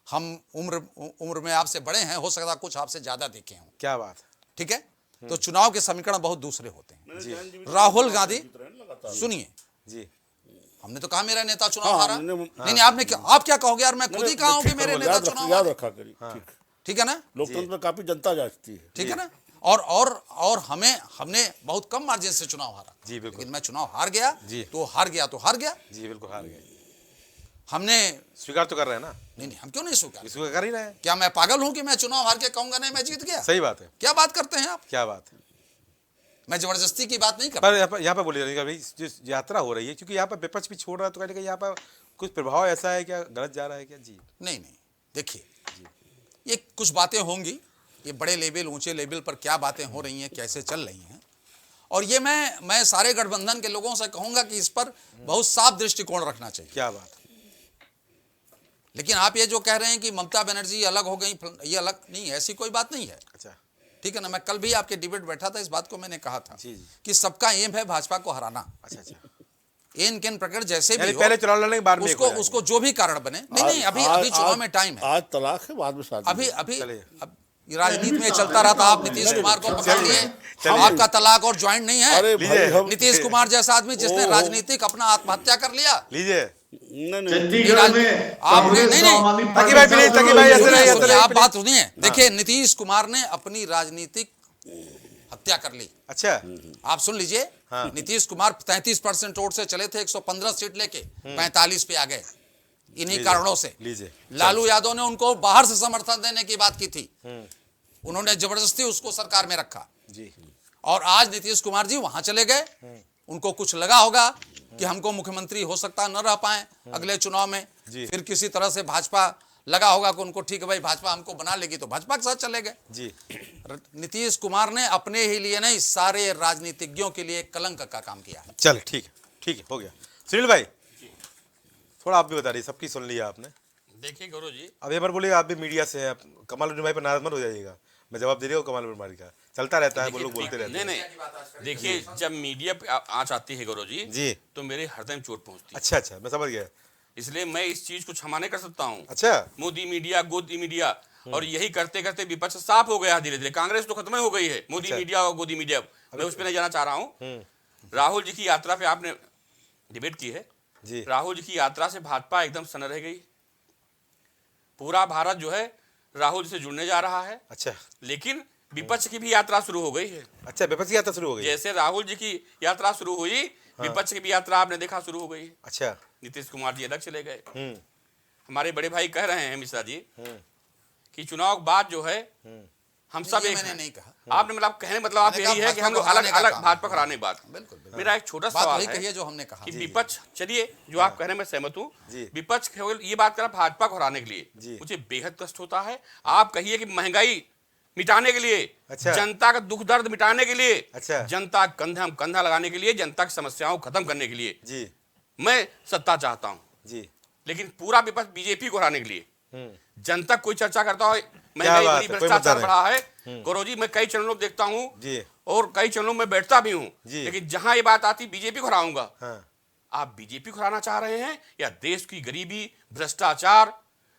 हम उम्र में आपसे बड़े हैं, हो सकता है कुछ आपसे ज्यादा देखे हों, क्या बात, ठीक है। तो चुनाव के समीकरण बहुत दूसरे होते हैं। राहुल गांधी, सुनिए, जी हमने तो कहा मेरा नेता चुनाव हारा। मैंने- नहीं, आपने क्या, आप क्या कहोगे यार, मैं खुद ही कहा हूं कि मेरे नेता चुनाव याद हारे। रखा करिए, ठीक। ठीक है ना, लोकतंत्र में काफी जनता जांचती है। ठीक है ना। और हमने बहुत कम मार्जिन से चुनाव हारा। जी, बिल्कुल। लेकिन मैं चुनाव हार गया जी। तो हार गया तो हार गया। जी, बिल्कुल हार गए। हमने स्वीकार तो कर रहे हैं ना, नहीं, हम क्यों नहीं स्वीकार। स्वीकार कर ही रहे हैं। क्या मैं पागल हूं कि मैं चुनाव हार के कहूंगा नहीं मैं जीत गया? सही बात है, क्या बात करते हैं आप? क्या बात है। मैं जबरदस्ती की बात नहीं कर पर यहाँ पर बोलिए भाई, जो यात्रा हो रही है, क्योंकि यहाँ पर विपक्ष भी छोड़ रहा है, तो कहने का यहाँ पर कुछ प्रभाव ऐसा है क्या, गलत जा रहा है क्या? जी नहीं, देखिए, ये कुछ बातें होंगी, ये बड़े लेवल, ऊंचे लेवल पर क्या बातें हो रही हैं, कैसे चल रही हैं, और ये मैं सारे गठबंधन के लोगों से कहूंगा कि इस पर बहुत साफ दृष्टिकोण रखना चाहिए। क्या बात है। लेकिन आप ये जो कह रहे हैं कि ममता बनर्जी अलग हो गई, ये अलग नहीं, ऐसी कोई बात नहीं है, अच्छा, ठीक है ना। मैं कल भी आपके डिबेट बैठा था, इस बात को मैंने कहा था जी, जी। कि सबका एम है भाजपा को हराना। अच्छा, अच्छा, एन केन प्रकट जैसे भी यानी हो, पहले चुनाव लड़ने के बाद में एक हो उसको जो भी कारण बने, नहीं, अभी चुनाव में टाइम है। आज तलाक है, बाद में शादी। अभी चलिए। अब ये राजनीति में चलता रहता। आप नीतीश कुमार को पकड़ लिए, चलिए। आपका तलाक और ज्वाइंट नहीं है। अरे भाई, हम नीतीश कुमार जैसा आदमी जिसने राजनीतिक अपना आत्महत्या कर लिया। लीजिए, नहीं, चंडीगढ़ में आपने कांग्रेस नहीं, नहीं। समाजवादी ताकि पार्टी भाई प्लीज, ताकि भाई ऐसे नहीं, ऐसे सुनिए, नहीं, आप प्लीज। बात सुनिए। देखिए, नीतीश कुमार ने अपनी राजनीतिक हत्या कर ली। अच्छा, आप सुन लीजिए, नीतीश कुमार 33% वोट से चले थे, 115 सीट लेके 45 पे आ गए, इन्हीं कारणों से। लीजिए, लालू यादव ने उनको बाहर से समर्थन देने की बात की थी, उन्होंने जबरदस्ती उसको सरकार में रखा। जी, और आज नीतीश कुमार जी वहां चले गए, उनको कुछ लगा होगा कि हमको मुख्यमंत्री हो सकता न रह पाए अगले चुनाव में, जी। फिर किसी तरह से भाजपा लगा होगा कि उनको ठीक है भाई भाजपा हमको बना लेगी, तो भाजपा के साथ चले गए। जी, नीतीश कुमार ने अपने ही लिए नहीं, सारे राजनीतिज्ञों के लिए कलंक का काम किया है। चल ठीक है, हो गया। सुनील भाई, थोड़ा आप भी बता रही, सबकी सुन लिया आपने। देखिए गुरु जी, अब एक बार बोलिए, आप भी मीडिया से हैं, आप कमाल भाई पर नाराज मत हो जाइएगा, मैं जवाब दे रही हूँ। कमाल भाई का चलता रहता है, वो लोग बोलते रहते नहीं हैं। नहीं, देखिए जब मीडिया पे आँच आती है गुरु जी, जी, तो मेरे हृदय में चोट पहुंचती है। अच्छा, मैं समझ गया। इसलिए मैं इस चीज को क्षमा नहीं कर सकता हूँ। अच्छा, मोदी मीडिया, गोदी मीडिया, और यही करते करते विपक्ष साफ हो गया धीरे धीरे। कांग्रेस तो खत्म ही हो गई है, मोदी अच्छा। मीडिया और गोदी मीडिया, मैं उस पर नहीं जाना चाह रहा हूँ। राहुल जी की यात्रा पे आपने डिबेट की है। जी, राहुल जी की यात्रा से भाजपा एकदम सन्न रह गई। पूरा भारत जो है राहुल जी से जुड़ने जा रहा है, अच्छा, लेकिन विपक्ष की भी यात्रा शुरू हो गई है। अच्छा, विपक्ष की यात्रा शुरू हो गई। जैसे राहुल जी की यात्रा शुरू हुई, विपक्ष की भी यात्रा आपने देखा शुरू हो गई। अच्छा, नीतीश कुमार जी अलग चले गए। हम्म, हमारे बड़े भाई कह रहे हैं मिश्रा जी कि चुनाव के बाद जो है हम सब ये एक मैंने हैं। नहीं कहा। आपने मतलब कहने मतलब आप मैंने यही कहा है कि हम लोग भाजपा अलग को हराने अलग का भाजपा काम। कराने की बात। बिल्कुल, बिल्कुल। मेरा एक छोटा बात सवाल वही है कही है जो हमने कहा। कि विपक्ष, चलिए जो आप कह रहे हैं मैं सहमत हूँ, जी। विपक्ष केवल ये बात कर रहा भाजपा को हराने के जी। लिए, मुझे बेहद कष्ट होता है। आप कहिए कि महंगाई मिटाने के लिए, अच्छा। जनता का दुख दर्द मिटाने के लिए, अच्छा। जनता कंधा कंधा लगाने के लिए, जनता की समस्याओं को खत्म करने के लिए जी, मैं सत्ता चाहता हूँ। जी, लेकिन पूरा विपक्ष बीजेपी को हराने के लिए, हम्म, जनता कोई चर्चा करता है महंगाई बात बढ़ी, है, कोई भ्रष्टाचार मुद्दा बढ़ा है। गौरव जी, मैं कई चैनलों में देखता हूँ जी, और कई चैनलों में बैठता भी हूँ, जी। लेकिन जहां ये बात आती बीजेपी को हराऊंगा। हाँ, आप बीजेपी को हराना चाह रहे हैं या देश की गरीबी, भ्रष्टाचार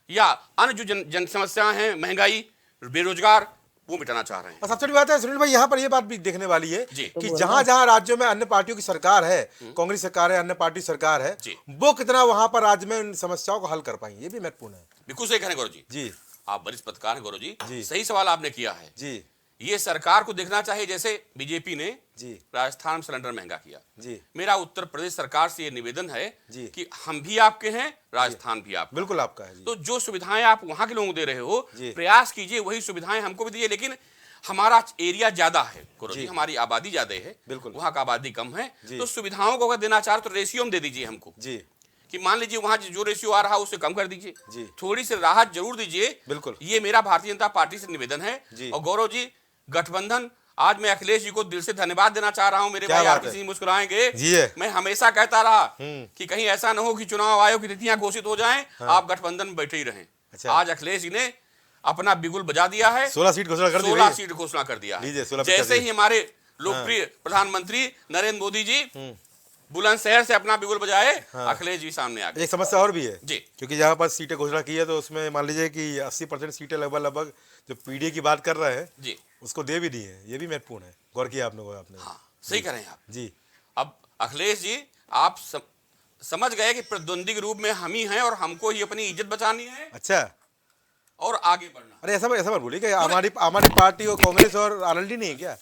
या अन्य जो जन समस्याएं हैं, महंगाई, बेरोजगार, वो मिटाना चाह रहे हैं। और सबसे बड़ी बात है सुनील भाई, यहाँ पर ये बात भी देखने वाली है जी। कि जहां जहां राज्यों में अन्य पार्टियों की सरकार है, कांग्रेस सरकार है, अन्य पार्टी सरकार है, जी। वो कितना वहां पर राज्य में इन समस्याओं को हल कर पाएंगे, ये भी महत्वपूर्ण है। बिल्कुल सही कह रहे हैं गौरव जी। जी आप वरिष्ठ पत्रकार हैं गौरव जी। जी, सही सवाल आपने किया है। जी ये सरकार को देखना चाहिए, जैसे बीजेपी ने जी राजस्थान में सिलेंडर महंगा किया। जी मेरा उत्तर प्रदेश सरकार से ये निवेदन है जी। कि हम भी आपके हैं, राजस्थान भी आपका। बिल्कुल आपका है जी। तो जो सुविधाएं आप वहां के लोगों को दे रहे हो, जी। प्रयास कीजिए वही सुविधाएं हमको भी दीजिए। लेकिन हमारा एरिया ज्यादा है गौरव जी। जी, हमारी आबादी ज्यादा है, बिल्कुल। वहां का आबादी कम है, जी। तो सुविधाओं को अगर देना चाह रहे तो रेशियो में दे दीजिए हमको, जी कि मान लीजिए वहां जो रेशियो आ रहा है उससे कम कर दीजिए, जी। थोड़ी सी राहत जरूर दीजिए। बिल्कुल। ये मेरा भारतीय जनता पार्टी से निवेदन है। जी। और गौरव जी, गठबंधन, आज मैं अखिलेश जी को दिल से धन्यवाद देना चाह रहा हूं। मेरे क्या भाई बात आरपीसी है। मुस्कुराएंगे। जी है। मैं हमेशा कहता रहा कि कहीं ऐसा न हो कि चुनाव आयोग की तिथियां घोषित हो जाएं, आप गठबंधन में बैठे ही रहें। अच्छा। आज अखिलेश जी ने अपना बिगुल बजा दिया है, 16 सीट घोषणा कर दी 16 भैया। सीट घोषणा कर दिया लीजिए, है। 16 जैसे ही हमारे लोकप्रिय प्रधानमंत्री नरेंद्र मोदी जी बुलंदशहर से अपना बिगुल बजाए, अखिलेश जी सामने आ गए। एक समस्या और भी है जी। क्योंकि जहाँ पर सीटें घोषणा की है तो उसमें मान लीजिए कि 80% सीटें लगभग जो पीडीए की बात कर रहे हैं जी उसको दे भी दी है, ये भी महत्वपूर्ण है। गौर किया आपने हाँ, सही कह रहे हैं आप। जी अब अखिलेश जी, आप समझ गए कि प्रतिद्वंदी के रूप में हम ही हैं और हमको ही अपनी इज्जत बचानी है अच्छा। और आगे बढ़ना। अरे ऐसा मत बोलिए कि हमारी पार्टी और कांग्रेस और आरएलडी नहीं है क्या?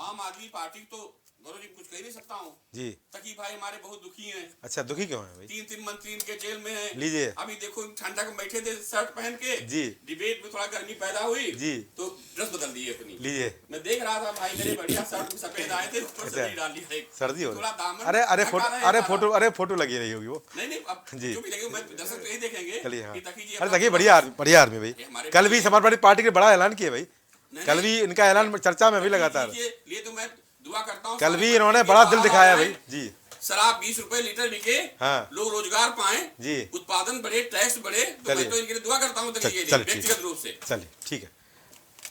आम आदमी पार्टी तो गौरव जी कुछ कह नहीं सकता हूँ जी। तकी भाई हमारे बहुत दुखी हैं। अच्छा, दुखी क्यों है भाई? 3 मंत्री इनके जेल में हैं। लीजिए। अभी देखो ठंडक में बैठे थे शर्ट पहन के, जी। डिबेट में थोड़ा गर्मी पैदा हुई जी। तो ड्रेस बदल दी अपनी। लीजिए। मैं देख रहा था भाई मेरे बढ़िया शर्ट में सफेद आए थे, ऊपर से नहीं डाल लिया एक। सर्दी हो थोड़ा दामन अरे हटा रहे हैं हमारा। अरे फोटो लगी रही होगी वो। नहीं अब जी। जो भी लगे मैं दर्शक तो यही देखेंगे चलिए। हाँ, कि तकी जी अरे अपना देखिए पूरा- बढ़िया आदमी भाई। हमारे कल भी समाजवादी पार्टी के बड़ा ऐलान किया भाई। नहीं, कल भी इनका ऐलान चर्चा में भी लगातार। लिए तो मैं दुआ करता हूँ। कल भी इन्होंने बड़ा दिल दिखाया भाई। जी। शराब 20 रुपए लीटर बिके, हाँ। लोग रोजगार पाए, जी। उत्पादन बढ़े, टैक्स बढ़े, तो मैं तो इनके लिए दुआ करता हूँ व्यक्तिगत रूप से। चलिए ठीक है।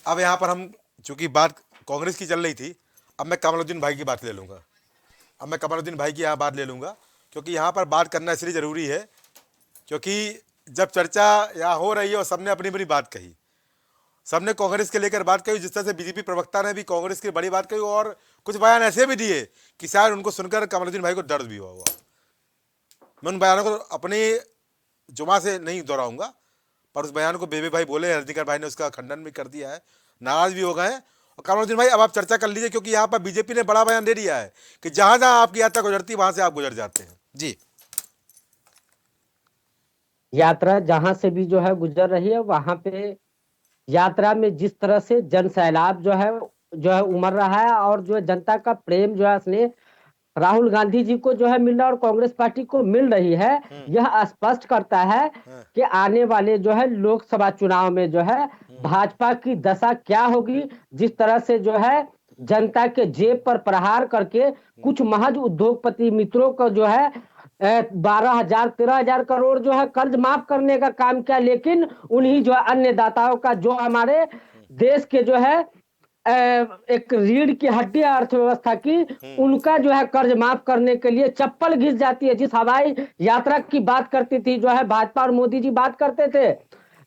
अब यहाँ पर हम चूंकि बात कांग्रेस की चल रही थी, अब मैं कमरुद्दीन भाई की बात ले लूँगा। यहाँ बात ले लूँगा क्योंकि यहाँ पर बात करना इसलिए ज़रूरी है क्योंकि जब चर्चा यहाँ हो रही है और सबने अपनी अपनी बात कही, सबने कांग्रेस के लेकर बात कही, जिस तरह से बीजेपी प्रवक्ता ने भी कांग्रेस की बड़ी बात कही और कुछ बयान ऐसे भी दिए कि शायद उनको सुनकर कमरुद्दीन भाई को दर्द भी हुआ होगा। मैं उन बयानों को अपनी जुमा से नहीं दोहराऊंगा, पर उस बयान को बेबे भाई बोले, हरदीकर भाई ने उसका खंडन भी कर दिया है, नाराज भी हो गए हैं। और कमरुद्दीन भाई अब आप चर्चा कर लीजिए क्योंकि यहाँ पर बीजेपी ने बड़ा बयान दे दिया है कि जहां जहां आपकी यात्रा गुजरती वहां से आप गुजर जाते हैं। जी। यात्रा जहां से भी जो है गुजर रही है, वहां पे यात्रा में जिस तरह से जन सैलाब जो है उमड़ रहा है और जो है जनता का प्रेम जो है स्नेह राहुल गांधी जी को जो है मिल रहा है और कांग्रेस पार्टी को मिल रही है, यह स्पष्ट करता है कि आने वाले जो है लोकसभा चुनाव में जो है भाजपा की दशा क्या होगी। जिस तरह से जो है जनता के जेब पर प्रहार करके कुछ महज उद्योगपति मित्रों को जो है 12,000 13,000 करोड़ जो है कर्ज माफ करने का काम किया, लेकिन उन्हीं जो है अन्य दाताओं का जो हमारे देश के जो है एक रीढ़ की हड्डी अर्थव्यवस्था की, उनका जो है कर्ज माफ करने के लिए चप्पल घिस जाती है। जिस हवाई यात्रा की बात करती थी जो है भाजपा और मोदी जी बात करते थे,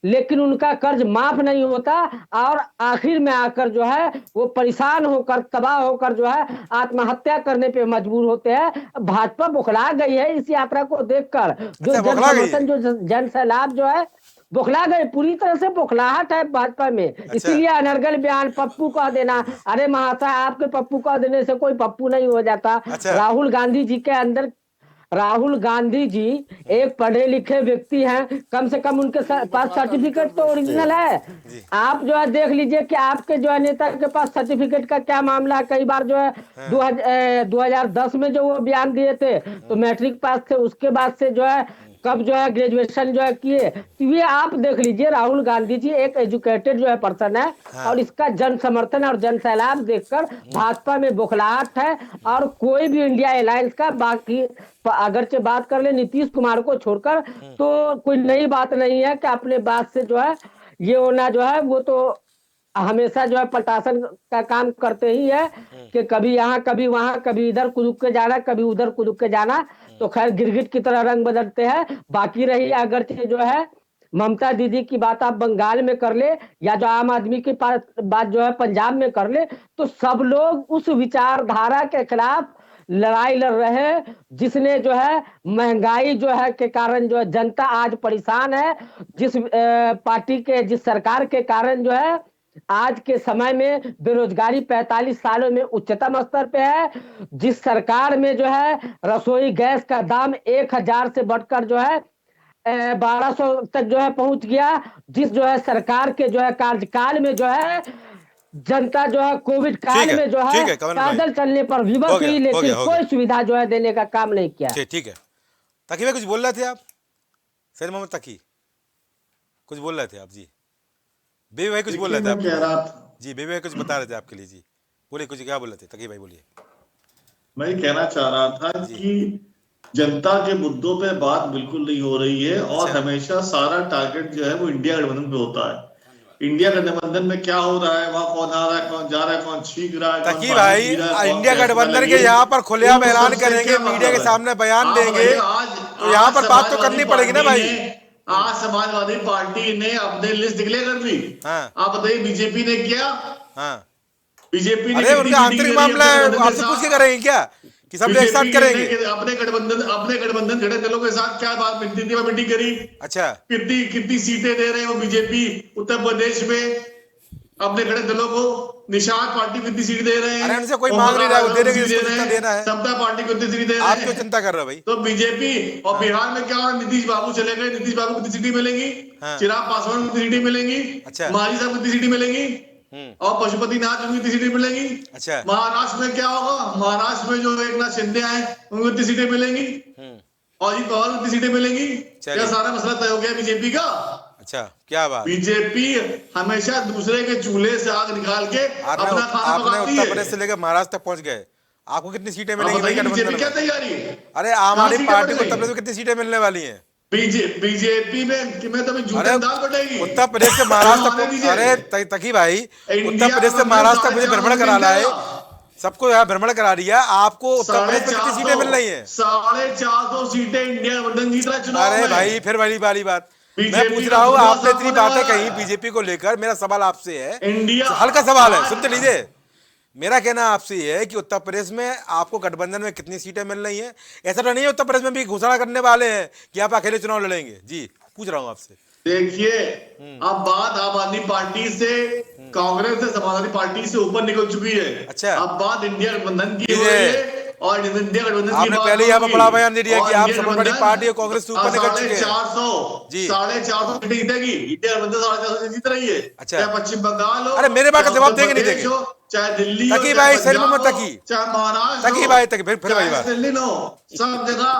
लेकिन उनका कर्ज माफ नहीं होता और आखिर में आकर जो है वो परेशान होकर तबाह होकर जो है आत्महत्या करने पे मजबूर होते हैं। भाजपा बौखला गई है इस यात्रा को देखकर। जो जन समर्थन जो जन सैलाब जो है बौखला गए, पूरी तरह से बौखलाहट है भाजपा में। इसीलिए अनर्गल बयान पप्पू कह देना, अरे महाशय आपके पप्पू कह देने से कोई पप्पू नहीं हो जाता। राहुल गांधी जी के अंदर, राहुल गांधी जी एक पढ़े लिखे व्यक्ति हैं, कम से कम उनके पास सर्टिफिकेट तो ओरिजिनल है। आप जो है देख लीजिए कि आपके जो है नेता के पास सर्टिफिकेट का क्या मामला है। कई बार जो है 2010 में जो वो बयान दिए थे तो मैट्रिक पास थे, उसके बाद से जो है कब जो है ग्रेजुएशन जो है किए। तो ये आप देख लीजिए राहुल गांधी जी एक एजुकेटेड जो है पर्सन है और इसका जन समर्थन और जन सैलाब देखकर भाजपा में बौखलाहट है। और कोई भी इंडिया अलायंस का, बाकी अगरचे बात कर ले नीतीश कुमार को छोड़कर, तो कोई नई बात नहीं है कि अपने बात से जो है ये होना जो है वो तो हमेशा जो है पलटासन का काम करते ही है कि कभी यहाँ कभी वहां, कभी इधर कुदुक के जाना, कभी उधर कुदुक के जाना। तो खैर गिरगिट की तरह रंग बदलते हैं। बाकी रही अगरचे जो है ममता दीदी की बात आप बंगाल में कर ले या जो आम आदमी की बात जो है पंजाब में कर ले, तो सब लोग उस विचारधारा के खिलाफ लड़ाई लड़ रहे हैं, जिसने जो है महंगाई जो है के कारण जो है जनता आज परेशान है। जिस पार्टी के, जिस सरकार के कारण जो है आज के समय में बेरोजगारी 45 सालों में उच्चतम स्तर पे है। जिस सरकार में जो है रसोई गैस का दाम 1000 से बढ़कर जो है 1200 तक जो है पहुंच गया। जिस जो है सरकार के जो है कार्यकाल में जो है जनता जो है कोविड काल में जो है पैदल चलने पर विवश हुई, लेकिन कोई सुविधा जो है देने का काम नहीं किया। ठीक है, तकी भाई कुछ बोल रहे थे आप? सैयद मोहम्मद तकी कुछ बोल रहे थे आप? जी बेबी भाई कुछ बोल रहे थे आप? जी बेबी भाई कुछ बता रहे थे आपके लिए। जी बोलिए, कुछ क्या बोल रहे थे तकी भाई, बोलिए। मैं कहना चाह रहा था कि जनता के मुद्दों पे बात बिल्कुल नहीं हो रही है और हमेशा सारा टारगेट जो है वो इंडिया गठबंधन पे होता है। इंडिया गठबंधन में क्या हो रहा है, वहां कौन आ रहा है, कौन जा रहा है, कौन छींक रहा है, तकी भाई इंडिया गठबंधन के यहाँ पर खुलेआम ऐलान करेंगे, मीडिया के सामने बयान देंगे, तो यहाँ पर बात तो करनी पड़ेगी ना भाई। आज समाजवादी पार्टी ने अपने लिस्ट डिक्लेयर कर दी। आप बताइए बीजेपी ने किया? बीजेपी ने उनका आंतरिक मामला है, आपसे पूछ के करेंगे क्या कि सब एक साथ करेंगे? अपने गठबंधन घटक दलों के साथ क्या बात मीटिंग करी? अच्छा, कितनी सीटें दे रहे हैं वो बीजेपी उत्तर प्रदेश में अपने घटक दलों को? निषाद पार्टी को कितनी सीट दे रहे हैं? अरे उनसे कोई मांग नहीं रहा है, देने की देना है। समता पार्टी को कितनी सीट दे रहे हैं? आप क्यों चिंता कर रहे हो भाई? तो बीजेपी और बिहार में क्या, नीतीश बाबू चले गए, नीतीश बाबू को कितनी सीटें मिलेंगी? चिराग पासवान को कितनी सीटें मिलेंगी? अच्छा, माली साहब को कितनी सीटें मिलेंगी? और पशुपति नाथ उनको कितनी सीटें मिलेंगी? अच्छा, महाराष्ट्र में क्या होगा? महाराष्ट्र में जो एकनाथ शिंदे आए उनको कितनी सीटें मिलेंगी? और अजीत पवार को कितनी सीटें मिलेंगी? क्या सारा मसला तय हो गया बीजेपी का? अच्छा, क्या बात? बीजेपी हमेशा दूसरे के चूल्हे से आग निकाल के अपना खाना पकाती है। उत्तर प्रदेश से लेकर महाराष्ट्र तक पहुंच गए, आपको कितनी सीटें मिलेंगी भाई बीजेपी क्या गठबंधन में? तैयारी है? अरे आम आदमी पार्टी को उत्तर प्रदेश में कितनी सीटें मिलने वाली हैं? बीजेपी में तो जूठन दाल बटेगी। उत्तर प्रदेश से महाराष्ट्र, अरे तकी भाई उत्तर प्रदेश से महाराष्ट्र तक मुझे भ्रमण कराना है, सबको यहाँ भ्रमण करा दिया, आपको उत्तर प्रदेश में कितनी सीटें मिल रही है? 450 सीटें इंडिया गठबंधन जीत रहा है चुनाव में। अरे भाई फिर वाली बात मैं पूछ रहा हूँ, आपने इतनी बातें कही बीजेपी को लेकर, मेरा सवाल आपसे है, हल्का सवाल है, सुनते लीजिए। मेरा कहना आपसे है कि उत्तर प्रदेश में आपको गठबंधन में कितनी सीटें मिल रही हैं? ऐसा तो नहीं है उत्तर प्रदेश में भी घोषणा करने वाले हैं कि आप अकेले चुनाव लड़ेंगे? जी पूछ रहा हूँ आपसे। देखिए अब बात आम आदमी पार्टी से, कांग्रेस से, समाजवादी पार्टी से ऊपर निकल चुकी है। अच्छा, अब बात इंडिया गठबंधन की हो रही है और इंडिया गठबंधन की आपने पहले ही यहाँ पर बड़ा बयान दे दिया कि आप सबसे बड़ी पार्टी कांग्रेस से ऊपर निकल चुके हैं। 450 सीटें जीतेगी इंडिया गठबंधन, 450 जीत रही है। अच्छा, चाहे पश्चिम बंगाल हो, अरे मेरे बात का जवाब देंगे नहीं देंगे? चाहे दिल्ली, तकी भाई, सैयद मोहम्मद तकी, चाहे महाराष्ट्र, तकी भाई, तकी फिर वही बात, दिल्ली नो सब जगह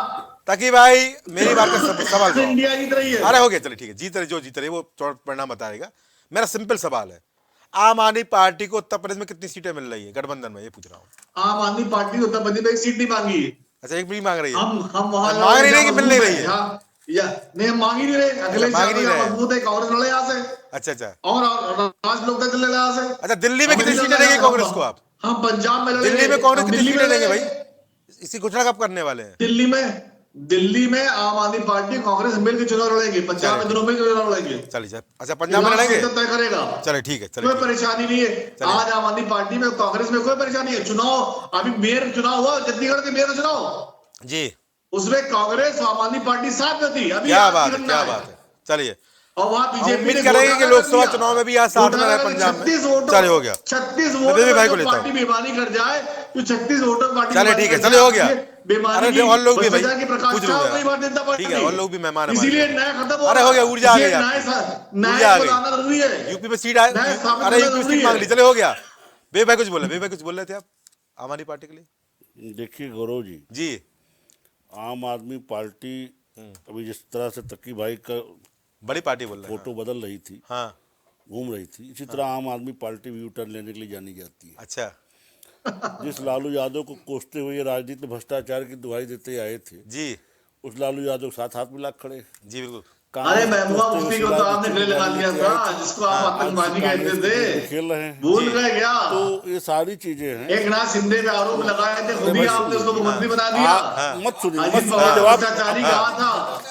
तकी भाई मेरी बात का सवाल इंडिया जीत रही है। अरे हो गया, चलिए ठीक है, जीत रही, जो जीत रही वो परिणाम बताएगा। मेरा सिंपल सवाल है, आम आदमी पार्टी को उत्तर प्रदेश में कितनी सीटें मिल रही है गठबंधन में, ये पूछ रहा हूँ। आम आदमी पार्टी उत्तर प्रदेश में एक सीट नहीं मांगी है। अच्छा, एक भी मांग रही है? हम वहां मांग नहीं रही कि मिल नहीं रही है? नहीं, हम मांग ही नहीं रहे। अखिलेश यादव मजबूत है, कांग्रेस लड़े यहाँ से। अच्छा, और राज लोकदल चले यहाँ से। अच्छा, दिल्ली में कितनी सीटें देंगे कांग्रेस को आप? हम पंजाब में दिल्ली में कांग्रेस कितनी सीटें देंगे भाई? इसी घोषणा कब करने वाले हैं? दिल्ली में आम आदमी पार्टी कांग्रेस मिलकर चुनाव लड़ेंगे, पंजाब में दोनों मिलकर चुनाव लड़ेंगे। चलिए, अच्छा पंजाब में लड़ेंगे, तय करेगा। चलिए ठीक है, कोई परेशानी नहीं है। आज आम आदमी पार्टी में, कांग्रेस में कोई परेशानी है। चुनाव अभी मेयर चुनाव हुआ, चंडीगढ़ के मेयर चुनाव जी, उसमें कांग्रेस आम आदमी पार्टी साथ में थी। अभी क्या बात है, चलिए, और वहाँ बीजेपी उम्मीद करेंगे कि लोकसभा चुनाव में भी आज साथ में रहे पंजाब में। चलिए हो गया, 36 वोट पार्टी बेईमानी कर जाए तो 36 वोटों पार्टी। चलिए ठीक है, चलिए हो गया। अरे और लोग भी भाई कुछ ठीक है, और लोग भी मेहमान है, इसीलिए नया खत्म। अरे हो गया, ऊर्जा आ गई, ऊर्जा आ गई, जरूरी है। यूपी में सीट, अरे यूपी सीट मांग ली, चले हो गया। बे भाई कुछ बोले, बे भाई कुछ बोल रहे थे आप आम आदमी पार्टी के लिए? देखिए गौरव जी, आम आदमी पार्टी अभी जिस तरह से तकी भाई का बड़ी पार्टी बोल रहे हैं, फोटो बदल रही थी, हाँ घूम रही थी, इसी तरह आम आदमी पार्टी भी यू टर्न लेने के लिए जानी जाती है। अच्छा, जिस लालू यादव को कोसते हुए राजनीति भ्रष्टाचार की दुहाई देते आए थे जी, उस लालू यादव के साथ हाथ मिला खड़े। जी बिल्कुल। अरे महबूबा मुफ्ती को तो आपने गले लगा दिया था, जिसको आप आतंकवादी कहते थे, खेल रहे हैं, भूल गए क्या? तो ये सारी चीजें हैं। एकनाथ शिंदे पे आरोप लगाए थे, खुद ही आपने उसको मुख्यमंत्री बना दिया। मत सुनिए, अजीत पवार भ्रष्टाचारी कहा था,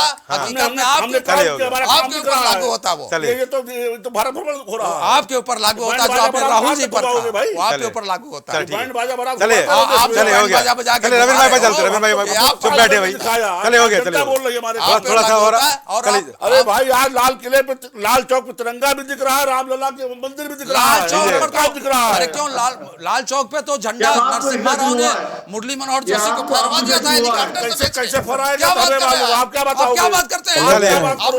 था हकीकत में आपके ऊपर लागू होता वो, ये तो भारत भर हो रहा है, आपके ऊपर लागू होता जो आपने राहुल जी पर कहा, वो आपके ऊपर लागू होता है। बैंड बाजा बड़ा चलिए चलिए हो गया, चलिए रविंद्र भाई चलते, रविंद्र भाई चुप बैठे भाई, चले हो गया, चलिए बोल रही है हमारे थोड़ा सा और अरे भाई आज लाल किले पे, लाल चौक पे तिरंगा भी दिख रहा है, रामलला के मंदिर भी दिख रहा है, लाल चौक पर क्या दिख रहा है? अरे क्यों लाल चौक पे तो झंडा नरसिम्हा राव ने मुरली मनोहर जोशी को फहरवा दिया था हेलीकॉप्टर से। कैसे फहराएगा? क्या बात कर रहे हैं आप क्या बताओगे? क्या बात करते हैं आपने?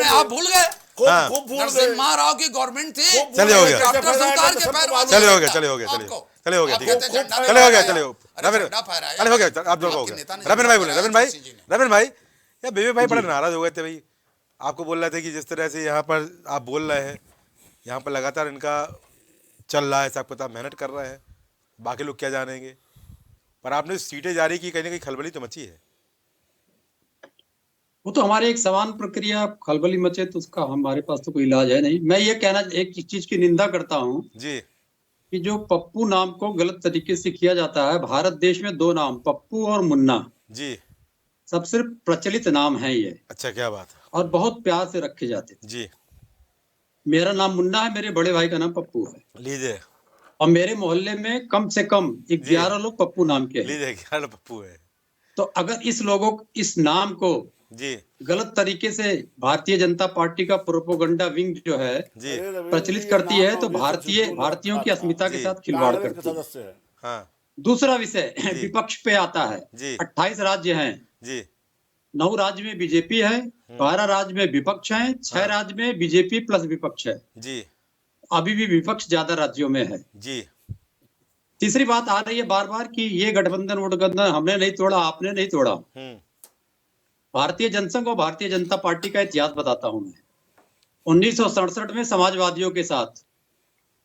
आप भूल गए खूब भूल गए। नरसिम्हा राव की गवर्नमेंट थी, चलिए हो गया, हेलीकॉप्टर से उतार के फहरवा दिया। चले हो गया, चले हो गया, चले हो गया, ठीक है, चले हो गया, चले हो चले हो गया, आप दोनों हो गया। रविंद्र भाई बोले, रविंद्र भाई या बेबी भाई बड़े नाराज हो गए थे भाई, आपको बोल रहे थे कि जिस तरह से यहाँ पर आप बोल रहे हैं, यहाँ पर लगातार इनका चल रहा है, सब पता मेहनत कर रहे हैं, बाकी लोग क्या जानेंगे, पर आपने सीटें जारी की, कहीं ना कहीं खलबली तो मची है। वो तो हमारे एक समान प्रक्रिया, खलबली मचे तो उसका हमारे पास तो कोई इलाज है नहीं। मैं ये कहना, एक चीज की निंदा करता हूँ जी, कि जो पप्पू नाम को गलत तरीके से किया जाता है। भारत देश में दो नाम, पप्पू और मुन्ना, जी सबसे प्रचलित नाम है ये, अच्छा क्या बात है, और बहुत प्यार से रखे जाते थे। जी मेरा नाम मुन्ना है, मेरे बड़े भाई का नाम पप्पू है, लीजिए और मेरे मोहल्ले में कम से कम 11 लोग पप्पू नाम के हैं। लीजिए, क्या पप्पू है तो अगर इस नाम को जी, गलत तरीके से भारतीय जनता पार्टी का प्रोपोगंडा विंग जो है जी प्रचलित करती है, तो भारतीयों की अस्मिता के साथ खिलवाड़ करती है। सदस्य है। हाँ दूसरा विषय विपक्ष पे आता है। जी 28 राज्य हैं, जी 9 राज्य में बीजेपी है, 12 राज्य में विपक्ष है, 6 राज्य में बीजेपी प्लस विपक्ष है। जी अभी भी विपक्ष ज्यादा राज्यों में है। जी तीसरी बात आ रही है बार बार कि ये गठबंधन हमने नहीं तोड़ा, आपने नहीं तोड़ा। भारतीय जनसंघ और भारतीय जनता पार्टी का इतिहास बताता हूं मैं। 1967 में समाजवादियों के साथ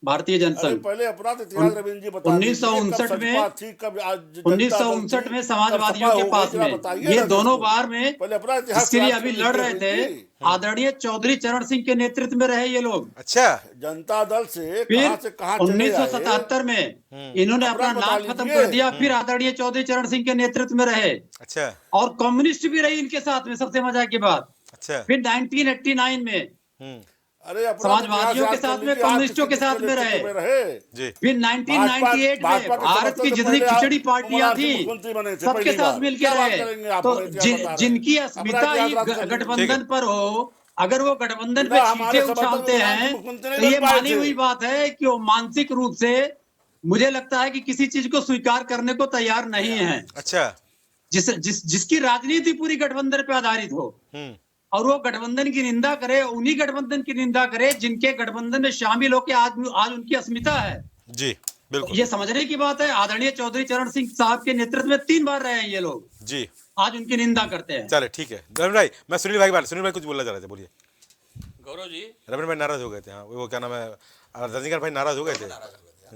भारतीय जनसंघ, पहले अपराध इतिहास रविंद्र जी बता 1959 में समाजवादियों के पास में, ये दोनों बार में इसके लिए अभी लड़ रहे थे। आदरणीय चौधरी चरण सिंह के नेतृत्व में रहे ये लोग। अच्छा, जनता दल से फिर कहां से कहां 1977 में इन्होंने अपना नाम खत्म कर दिया, फिर आदरणीय चौधरी चरण सिंह के नेतृत्व में रहे। अच्छा, और कम्युनिस्ट भी रही इनके साथ में, सबसे मजा की बात। अच्छा, फिर 1989 में अरे समाजवादियों के साथ में, कम्युनिस्टों के साथ में रहे। जी फिर 1998 में भारत की जितनी खिचड़ी पार्टियां थी सबके साथ मिलकर रहे। तो जिनकी अस्मिता ही गठबंधन पर हो, अगर वो गठबंधन पे चींटे उछालते हैं तो ये मानी हुई बात है कि वो मानसिक रूप से, मुझे लगता है कि किसी चीज को स्वीकार करने को तैयार नहीं है। अच्छा, जिसकी राजनीति पूरी गठबंधन पे आधारित हो, और वो गठबंधन की निंदा करे, उन्हीं गठबंधन की निंदा करे जिनके गठबंधन में शामिल होकर आज उनकी अस्मिता है। जी बिल्कुल, ये समझने की बात है। आदरणीय चौधरी चरण सिंह साहब के नेतृत्व में 3 बार रहे हैं ये लोग, जी आज उनकी निंदा करते हैं। चले ठीक है। रविंद्र भाई, मैं सुनील भाई कुछ बोलना चाह रहे थे, बोलिए। गौरव जी, रविंद्र भाई नाराज हो गए थे, हाँ वो क्या नाम है, रजनीकांत भाई नाराज हो गए थे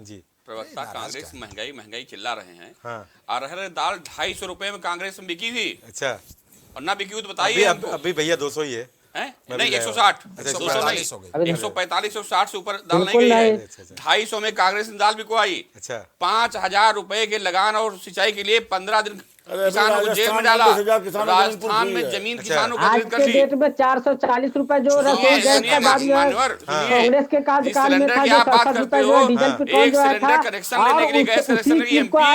जी। प्रवक्ता कांग्रेस महंगाई चिल्ला रहे हैं। हाँ, अरहर दाल 250 रुपए में कांग्रेस में बिकी थी, अच्छा, और ना बिकी हो तो बताइए। अभी भैया 200 ही है, नहीं 160, 200 नहीं, 145 160 से ऊपर दाल नहीं गई है। 250 में कांग्रेस ने दाल बिकवाई। अच्छा, 5000 रुपए के लगान और सिंचाई के लिए 15 दिन किसानों को जेल में डाला। राजस्थान में जमीन किसानों को आज के डेट में 440 रुपए जो रसोई गैस का दाम जो है कांग्रेस के कार्यकाल में था, जो 67 रुपए जो डीजल पेट्रोल जो था, और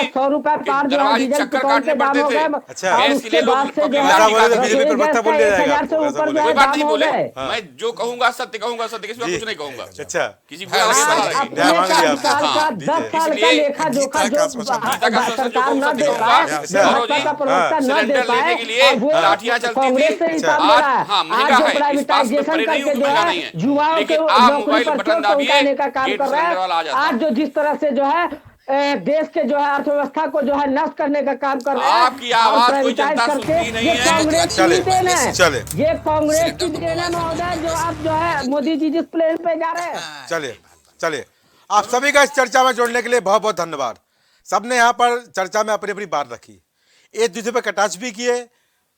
100 रुपए पार जो है डीजल पेट्रोल के दाम हो गए। और उसके बाद से जो है 1000 से ऊपर जो है दाम हो गए। मैं जो कहूंगा सत्य कहूंगा, सत्य किसी कुछ नहीं कहूंगा। अच्छा, किसी 10 साल का लेखा जोखा जो सरकार न दे पाए, का प्रवक्ता न दे पाए, और वो कांग्रेस से हिसाब में रहा है। आज जो प्राइवेटाइजेशन करके जो है युवाओं के नौकरी पर चोट पहुंचाने का काम कर रहा है, आज जो जिस तरह से जो है देश के जो है अर्थव्यवस्था को जो है नष्ट करने का काम कर रहा है, आपकी आवाज कोई जनता सुनती नहीं ये कांग्रेस की देन है, चले ये कांग्रेस की देन है महोदय, जो आप जो है मोदी जी जिस प्लेन पे जा रहे हैं। चलिए आप सभी का इस चर्चा में जोड़ने के लिए बहुत बहुत धन्यवाद। सबने यहाँ पर चर्चा में अपनी अपनी बात रखी, एक दूसरे पर कटाक्ष भी किए,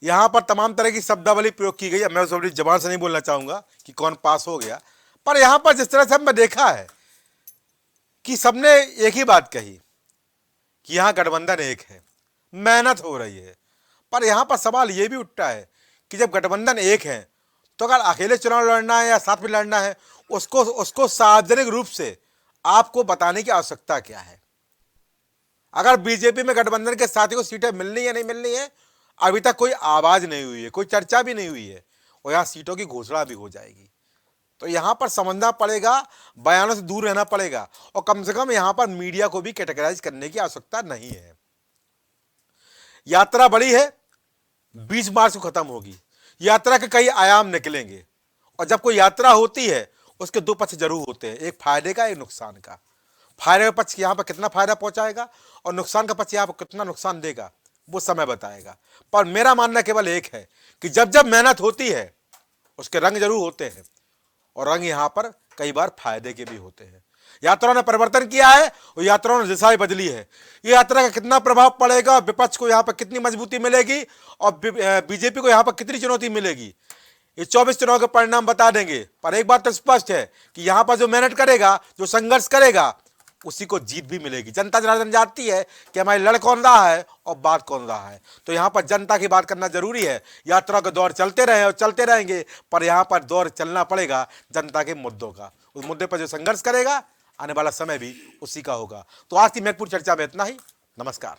यहाँ पर तमाम तरह की शब्दावली प्रयोग की गई। मैं उस अपनी जबान से नहीं बोलना चाहूँगा कि कौन पास हो गया, पर यहाँ पर जिस तरह से हमने देखा है कि सबने एक ही बात कही कि यहाँ गठबंधन एक है, मेहनत हो रही है, पर यहाँ पर सवाल ये भी उठता है कि जब गठबंधन एक है तो अगर अकेले चुनाव लड़ना है या साथ में लड़ना है, उसको सार्वजनिक रूप से आपको बताने की आवश्यकता क्या है। अगर बीजेपी में गठबंधन के साथी को सीटें मिलनी है नहीं मिलनी है, अभी तक कोई आवाज नहीं हुई है, कोई चर्चा भी नहीं हुई है, और यहाँ सीटों की घोषणा भी हो जाएगी। तो यहाँ पर समझना पड़ेगा, बयानों से दूर रहना पड़ेगा, और कम से कम यहाँ पर मीडिया को भी कैटेगराइज करने की आवश्यकता नहीं है। यात्रा बड़ी है, 20 मार्च को खत्म होगी। यात्रा के कई आयाम निकलेंगे, और जब कोई यात्रा होती है उसके दो पक्ष जरूर होते हैं, एक फायदे का, एक नुकसान का। फायदे का पक्ष यहाँ पर कितना फायदा पहुंचाएगा और नुकसान का पक्ष यहाँ पर कितना नुकसान देगा, वो समय बताएगा। पर मेरा मानना केवल एक है कि जब जब मेहनत होती है उसके रंग जरूर होते हैं, और रंग यहाँ पर कई बार फायदे के भी होते हैं। यात्राओं ने परिवर्तन किया है और यात्राओं ने दिशाएं बदली है। ये यात्रा का कितना प्रभाव पड़ेगा, विपक्ष को यहाँ पर कितनी मजबूती मिलेगी और बीजेपी को यहाँ पर कितनी चुनौती मिलेगी, ये 24 चुनाव के परिणाम बता देंगे। पर एक बात तो स्पष्ट है कि यहाँ पर जो मेहनत करेगा, जो संघर्ष करेगा, उसी को जीत भी मिलेगी। जनता जनार्दन जानती है कि हमारी लड़ कौन रहा है और बात कौन रहा है। तो यहाँ पर जनता की बात करना जरूरी है। यात्रा का दौर चलते रहे और चलते रहेंगे, पर यहाँ पर दौर चलना पड़ेगा जनता के मुद्दों का। उस मुद्दे पर जो संघर्ष करेगा, आने वाला समय भी उसी का होगा। तो आज की महत्वपूर्ण चर्चा में इतना ही। नमस्कार।